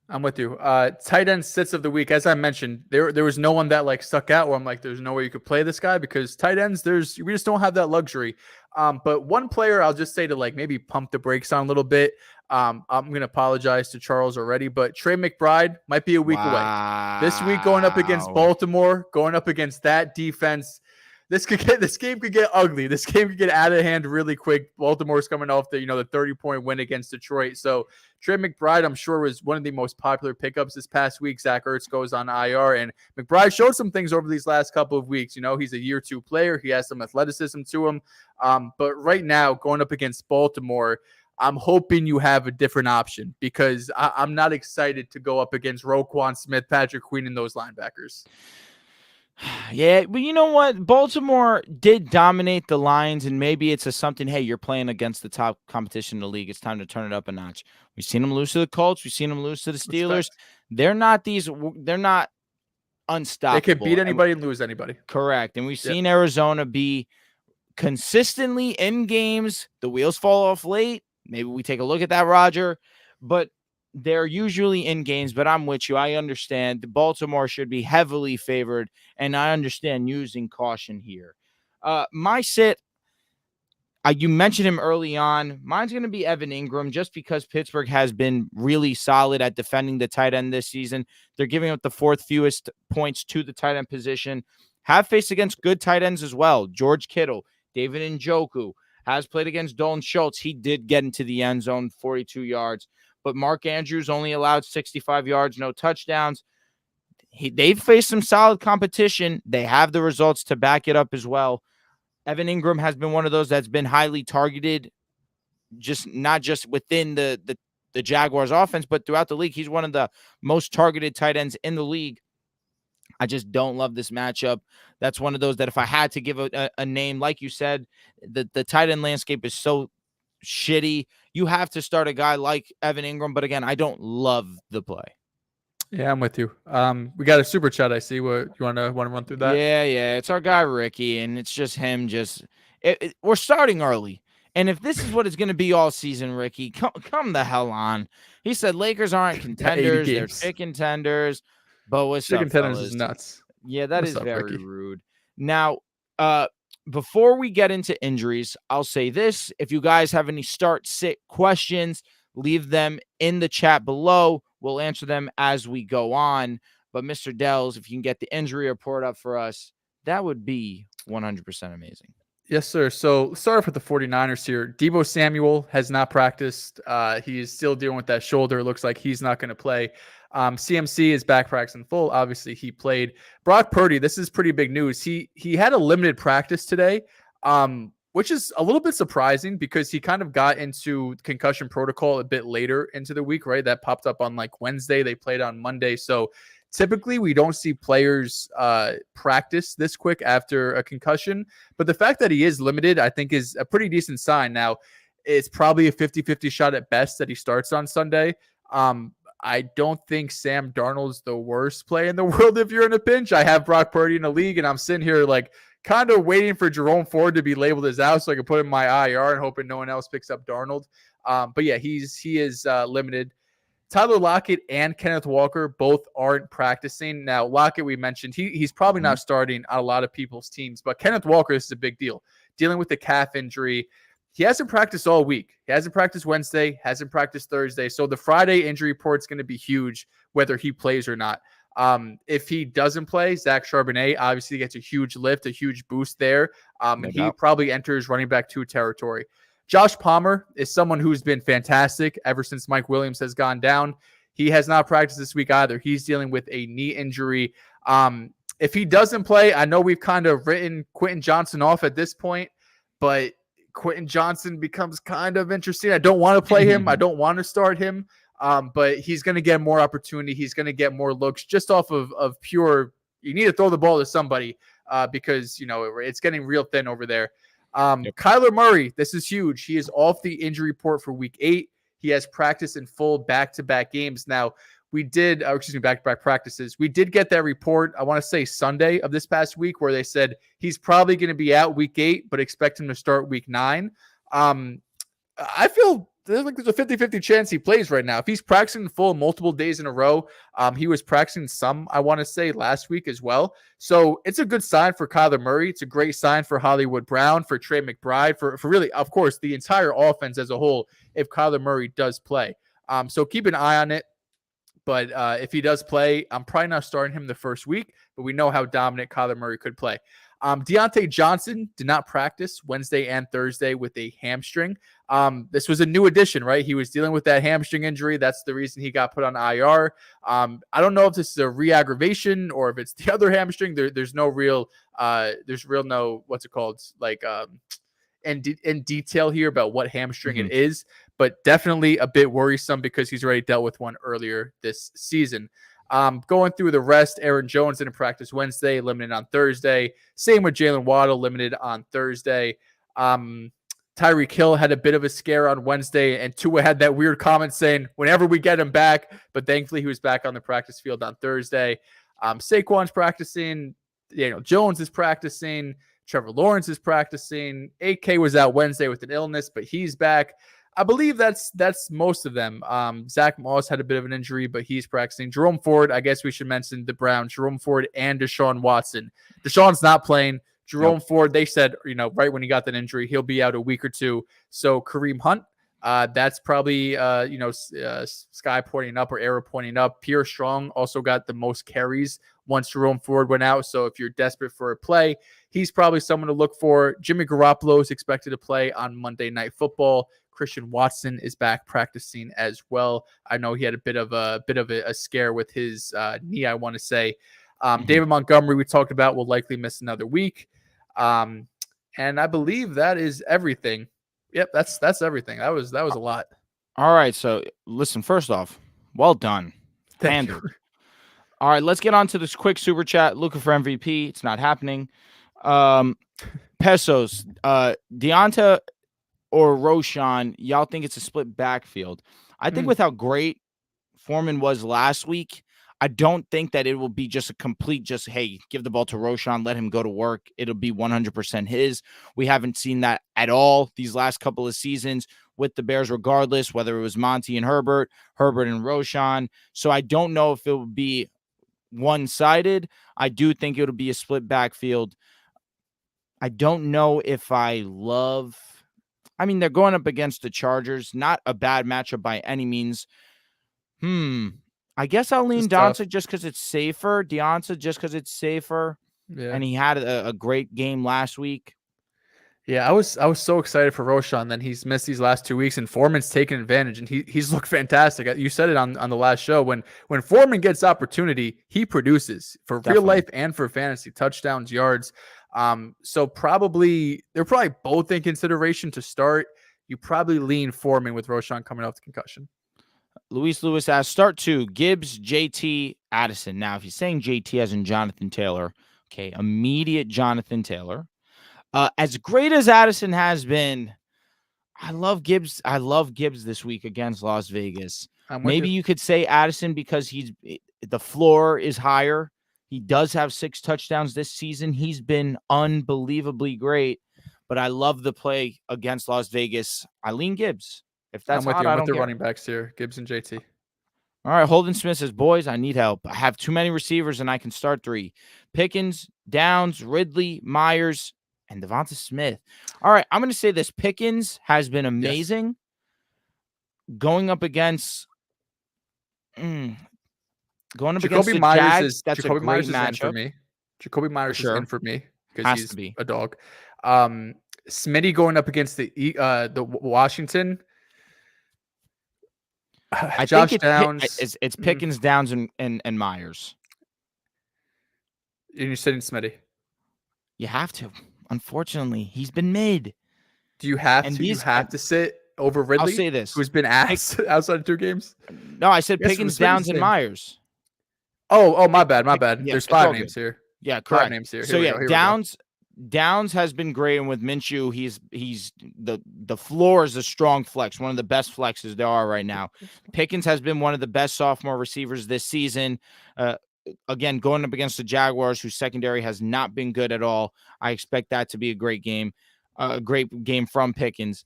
I'm with you. Tight end sits of the week, as I mentioned, there was no one that like stuck out where I'm like, there's no way you could play this guy, because tight ends, we just don't have that luxury. But one player I'll just say to like maybe pump the brakes on a little bit. I'm gonna apologize to Charles already, but Trey McBride might be a week away. This week going up against Baltimore, going up against that defense. This game could get ugly. This game could get out of hand really quick. Baltimore's coming off the 30-point win against Detroit. So Trey McBride, I'm sure, was one of the most popular pickups this past week. Zach Ertz goes on IR, and McBride showed some things over these last couple of weeks. He's a year 2 player. He has some athleticism to him. But right now, going up against Baltimore, I'm hoping you have a different option, because I'm not excited to go up against Roquan Smith, Patrick Queen, and those linebackers. Yeah, but you know what? Baltimore did dominate the Lions, and maybe it's something, hey, you're playing against the top competition in the league. It's time to turn it up a notch. We've seen them lose to the Colts. We've seen them lose to the Steelers. They're not unstoppable. They can beat anybody and lose anybody. Correct. And we've seen Arizona be consistently in games. The wheels fall off late. Maybe we take a look at that, Roger. But they're usually in games, but I'm with you. I understand the Baltimore should be heavily favored, and I understand using caution here. My sit, you mentioned him early on. Mine's going to be Evan Ingram, just because Pittsburgh has been really solid at defending the tight end this season. They're giving up the 4th fewest points to the tight end position. Have faced against good tight ends as well. George Kittle, David Njoku, has played against Dalton Schultz. He did get into the end zone, 42 yards. But Mark Andrews only allowed 65 yards, no touchdowns. They've faced some solid competition. They have the results to back it up as well. Evan Ingram has been one of those that's been highly targeted, not just within the Jaguars offense, but throughout the league. He's one of the most targeted tight ends in the league. I just don't love this matchup. That's one of those that if I had to give a name, like you said, the tight end landscape is so shitty. You have to start a guy like Evan Ingram, but again, I don't love the play. Yeah, I'm with you. We got a super chat. I see. What you want to run through that? Yeah. It's our guy Ricky, and it's just him. We're starting early, and if this is what it's going to be all season, Ricky, come the hell on. He said Lakers aren't contenders; they're chicken tenders. But what's chicken up, tenders fellas? is nuts. Yeah, that is very rude. Now, before we get into injuries, I'll say this. If you guys have any start-sit questions, leave them in the chat below. We'll answer them as we go on. But Mr. Dehls, if you can get the injury report up for us, that would be 100% amazing. Yes, sir. So let's start off with the 49ers here. Deebo Samuel has not practiced. He is still dealing with that shoulder. It looks like he's not going to play. CMC is back practicing full. Obviously, he played. Brock Purdy, this is pretty big news. He had a limited practice today, which is a little bit surprising because he kind of got into concussion protocol a bit later into the week, right? That popped up on like Wednesday. They played on Monday. So typically we don't see players practice this quick after a concussion. But the fact that he is limited, I think, is a pretty decent sign. Now, it's probably a 50-50 shot at best that he starts on Sunday. I don't think Sam Darnold's the worst play in the world if you're in a pinch. I have Brock Purdy in the league, and I'm sitting here like kind of waiting for Jerome Ford to be labeled as out so I can put him in my IR and hoping no one else picks up Darnold. But yeah, he is limited. Tyler Lockett and Kenneth Walker both aren't practicing. Now, Lockett, we mentioned, he's probably not starting on a lot of people's teams, but Kenneth Walker, this is a big deal. Dealing with the calf injury. He hasn't practiced all week. He hasn't practiced Wednesday, hasn't practiced Thursday. So the Friday injury report is going to be huge, whether he plays or not. If he doesn't play, Zach Charbonnet obviously gets a huge lift, a huge boost there. And he probably enters running back 2 territory. Josh Palmer is someone who's been fantastic ever since Mike Williams has gone down. He has not practiced this week either. He's dealing with a knee injury. If he doesn't play, I know we've kind of written Quentin Johnson off at this point, but Quentin Johnson becomes kind of interesting. I don't want to play him. I don't want to start him. But he's going to get more opportunity. He's going to get more looks just off of pure, you need to throw the ball to somebody because, it's getting real thin over there. Kyler Murray, this is huge. He is off the injury report for week 8. He has practiced in full back-to-back games. Now, we did, back-to-back practices. We did get that report, I want to say Sunday of this past week, where they said he's probably going to be out week 8, but expect him to start week 9. I feel there's a 50-50 chance he plays right now. If he's practicing full multiple days in a row, he was practicing some, I want to say, last week as well. So it's a good sign for Kyler Murray. It's a great sign for Hollywood Brown, for Trey McBride, for really, of course, the entire offense as a whole, if Kyler Murray does play. So keep an eye on it. But if he does play, I'm probably not starting him the first week, but we know how dominant Kyler Murray could play. Deontay Johnson did not practice Wednesday and Thursday with a hamstring. This was a new addition, right? He was dealing with that hamstring injury. That's the reason he got put on IR. I don't know if this is a re-aggravation or if it's the other hamstring. There's no real, what's it called? Like, in detail here about what hamstring it is, but definitely a bit worrisome because he's already dealt with one earlier this season. Going through the rest, Aaron Jones didn't practice Wednesday, limited on Thursday. Same with Jalen Waddle, limited on Thursday. Tyreek Hill had a bit of a scare on Wednesday, and Tua had that weird comment saying, whenever we get him back, but thankfully he was back on the practice field on Thursday. Saquon's practicing. Jones is practicing. Trevor Lawrence is practicing. AK was out Wednesday with an illness, but he's back. I believe that's most of them. Zach Moss had a bit of an injury, but he's practicing. Jerome Ford, I guess we should mention the Browns. Jerome Ford and Deshaun Watson. Deshaun's not playing. Jerome Ford, they said, right when he got that injury, he'll be out a week or two. So Kareem Hunt, that's probably, sky pointing up or arrow pointing up. Pierre Strong also got the most carries once Jerome Ford went out. So if you're desperate for a play, he's probably someone to look for. Jimmy Garoppolo is expected to play on Monday Night Football. Christian Watson is back practicing as well. I know he had a bit of a scare with his knee, I want to say. David Montgomery, we talked about, will likely miss another week. And I believe that is everything. Yep, that's everything. That was a lot. All right, so listen, first off, well done. Thank you. All right, let's get on to this quick super chat. Luka for MVP. It's not happening. Pesos, Deonta or Roshan, y'all think it's a split backfield? I think with how great Foreman was last week, I don't think that it will be just a complete, hey, give the ball to Roshan, let him go to work. It'll be 100% his. We haven't seen that at all these last couple of seasons with the Bears, regardless, whether it was Monty and Herbert and Roshan. So I don't know if it will be one-sided. I do think it'll be a split backfield. I don't know if I love... they're going up against the Chargers. Not a bad matchup by any means. I guess I'll lean Deonta just because it's safer. Yeah. And he had a great game last week. Yeah, I was so excited for Roshan. Then he's missed these last 2 weeks, and Foreman's taken advantage, and he's looked fantastic. You said it on the last show. When Foreman gets opportunity, he produces for real life and for fantasy, touchdowns, yards. So they're probably both in consideration to start. You probably lean Foreman with Roshan coming off the concussion. Luis Lewis asks, start 2, Gibbs, JT, Addison. Now, if he's saying JT as in Jonathan Taylor, okay, immediate Jonathan Taylor. As great as Addison has been, I love Gibbs. I love Gibbs this week against Las Vegas. Maybe you could say Addison because the floor is higher. He does have 6 touchdowns this season. He's been unbelievably great, but I love the play against Las Vegas. I lean Gibbs. If that's hot, I don't care. Running backs here, Gibbs and JT. All right, Holden Smith says, boys, I need help. I have too many receivers, and I can start 3. Pickens, Downs, Ridley, Myers, and Devonta Smith. All right, I'm going to say this. Pickens has been amazing. Yes. Going up against Jacoby the Myers Jags, that's a great matchup for me. Jacoby Myers is in for me because he's a dog. Smitty going up against the Washington. I think it's Pickens, Downs, and Myers. And you're sitting Smitty. You have to. Unfortunately, he's been mid. Do you have to? You have to sit over Ridley? I'll say this. Who's been asked outside of 2 games? No, I said Pickens, Downs, and Myers. Oh, my bad. Yeah, there's 5 names here. Yeah, correct. 5 names here. So, Downs, Downs has been great, and with Minshew, he's the floor is a strong flex, one of the best flexes there are right now. Pickens has been one of the best sophomore receivers this season. Again, going up against the Jaguars, whose secondary has not been good at all. I expect that to be a great game from Pickens.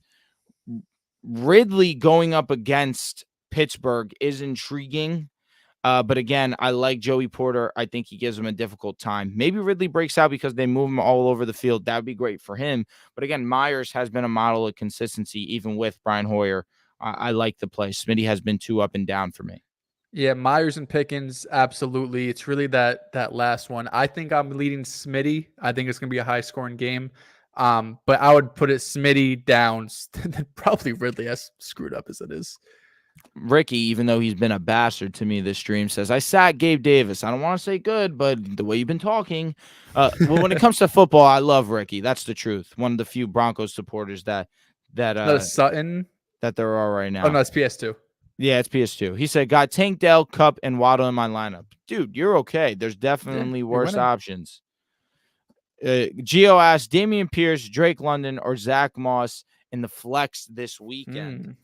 Ridley going up against Pittsburgh is intriguing. But again, I like Joey Porter. I think he gives him a difficult time. Maybe Ridley breaks out because they move him all over the field. That would be great for him. But again, Myers has been a model of consistency, even with Brian Hoyer. I like the play. Smitty has been too up and down for me. Yeah, Myers and Pickens, absolutely. It's really that last one. I think I'm leading Smitty. I think it's going to be a high scoring game. But I would put it Smitty, Downs, probably Ridley, as screwed up as it is. Ricky, even though he's been a bastard to me this stream, says, I sat Gabe Davis. I don't want to say good, but the way you've been talking. Well, when it comes to football, I love Ricky. That's the truth. One of the few Broncos supporters that Sutton that there are right now. Oh, no, it's PS2. Yeah, it's PS2. He said, got Tank Dell, Cup, and Waddle in my lineup. Dude, you're okay. There's definitely worse options. Gio asked, Damian Pierce, Drake London, or Zach Moss in the flex this weekend.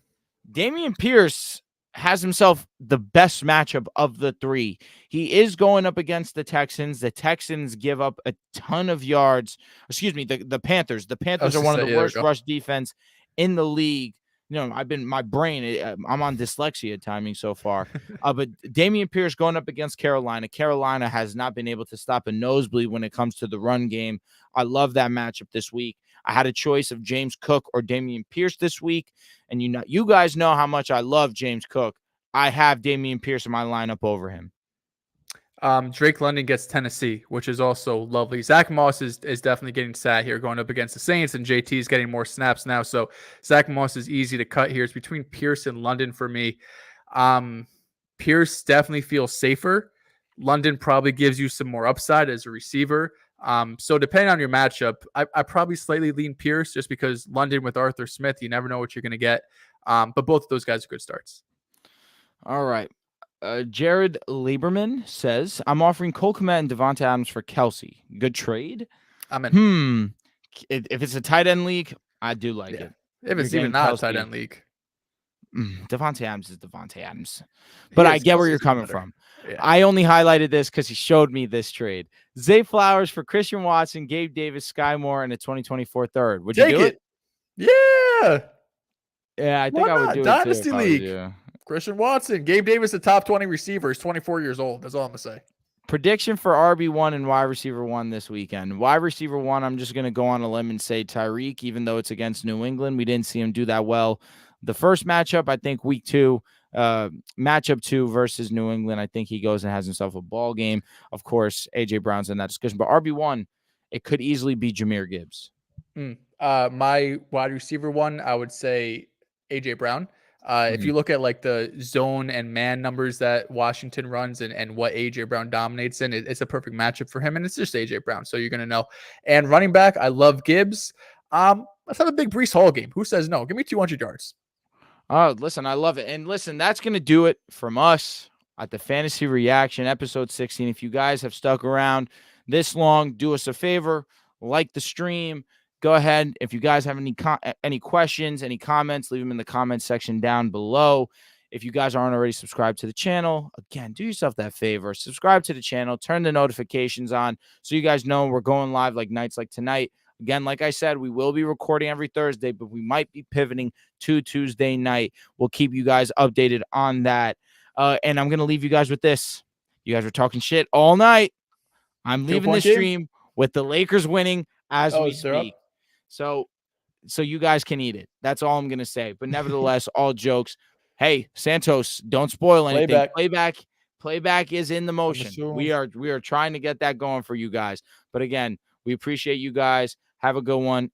Damian Pierce has himself the best matchup of the three. He is going up against the Texans. The Texans give up a ton of yards. Excuse me, the Panthers. The Panthers are one of the worst rush defense in the league. You know, I'm on dyslexia timing so far. But Damian Pierce going up against Carolina. Carolina has not been able to stop a nosebleed when it comes to the run game. I love that matchup this week. I had a choice of James Cook or Damian Pierce this week. And you guys know how much I love James Cook. I have Damian Pierce in my lineup over him. Drake London gets Tennessee, which is also lovely. Zach Moss is definitely getting sat here going up against the Saints, and JT is getting more snaps now. So Zach Moss is easy to cut here. It's between Pierce and London for me. Pierce definitely feels safer. London probably gives you some more upside as a receiver. So depending on your matchup, I probably slightly lean Pierce just because London with Arthur Smith, you never know what you're going to get. But both of those guys are good starts. All right. Jared Lieberman says, I'm offering Cole Kmet and Devonta Adams for Kelsey. Good trade? I'm in. If it's a tight end league, I do like it. If it's even not Kelsey. A tight end league. Devonta Adams is Devonta Adams. But I get where you're coming from. Yeah. I only highlighted this because he showed me this trade. Zay Flowers for Christian Watson, Gabe Davis, Sky Moore, and a 2024 third. Would you do it? Yeah. Yeah, I think I would do Dynasty it too. League. Christian Watson, Gabe Davis, a top 20 receiver. He's 24 years old. That's all I'm going to say. Prediction for RB1 and wide receiver 1 this weekend. Wide receiver 1, I'm just going to go on a limb and say Tyreek, even though it's against New England. We didn't see him do that well. The first matchup, I think week 2, matchup 2 versus New England, I think he goes and has himself a ball game. Of course, A.J. Brown's in that discussion. But RB1, it could easily be Jahmyr Gibbs. My wide receiver 1, I would say A.J. Brown. If you look at like the zone and man numbers that Washington runs and what AJ Brown dominates in, it's a perfect matchup for him. And it's just AJ Brown. So you're going to know. And running back, I love Gibbs. Let's have a big Breece Hall game. Who says no? Give me 200 yards. Oh, listen, I love it. And listen, that's going to do it from us at the Fantasy Reaction episode 16. If you guys have stuck around this long, do us a favor, like the stream. Go ahead. If you guys have any questions, any comments, leave them in the comments section down below. If you guys aren't already subscribed to the channel, again, do yourself that favor. Subscribe to the channel. Turn the notifications on so you guys know we're going live like nights like tonight. Again, like I said, we will be recording every Thursday, but we might be pivoting to Tuesday night. We'll keep you guys updated on that. And I'm going to leave you guys with this. You guys were talking shit all night. I'm leaving the stream with the Lakers winning as we speak. So you guys can eat it. That's all I'm going to say. But nevertheless, all jokes. Hey, Santos, don't spoil anything. Playback is in the motion. We are trying to get that going for you guys. But again, we appreciate you guys. Have a good one.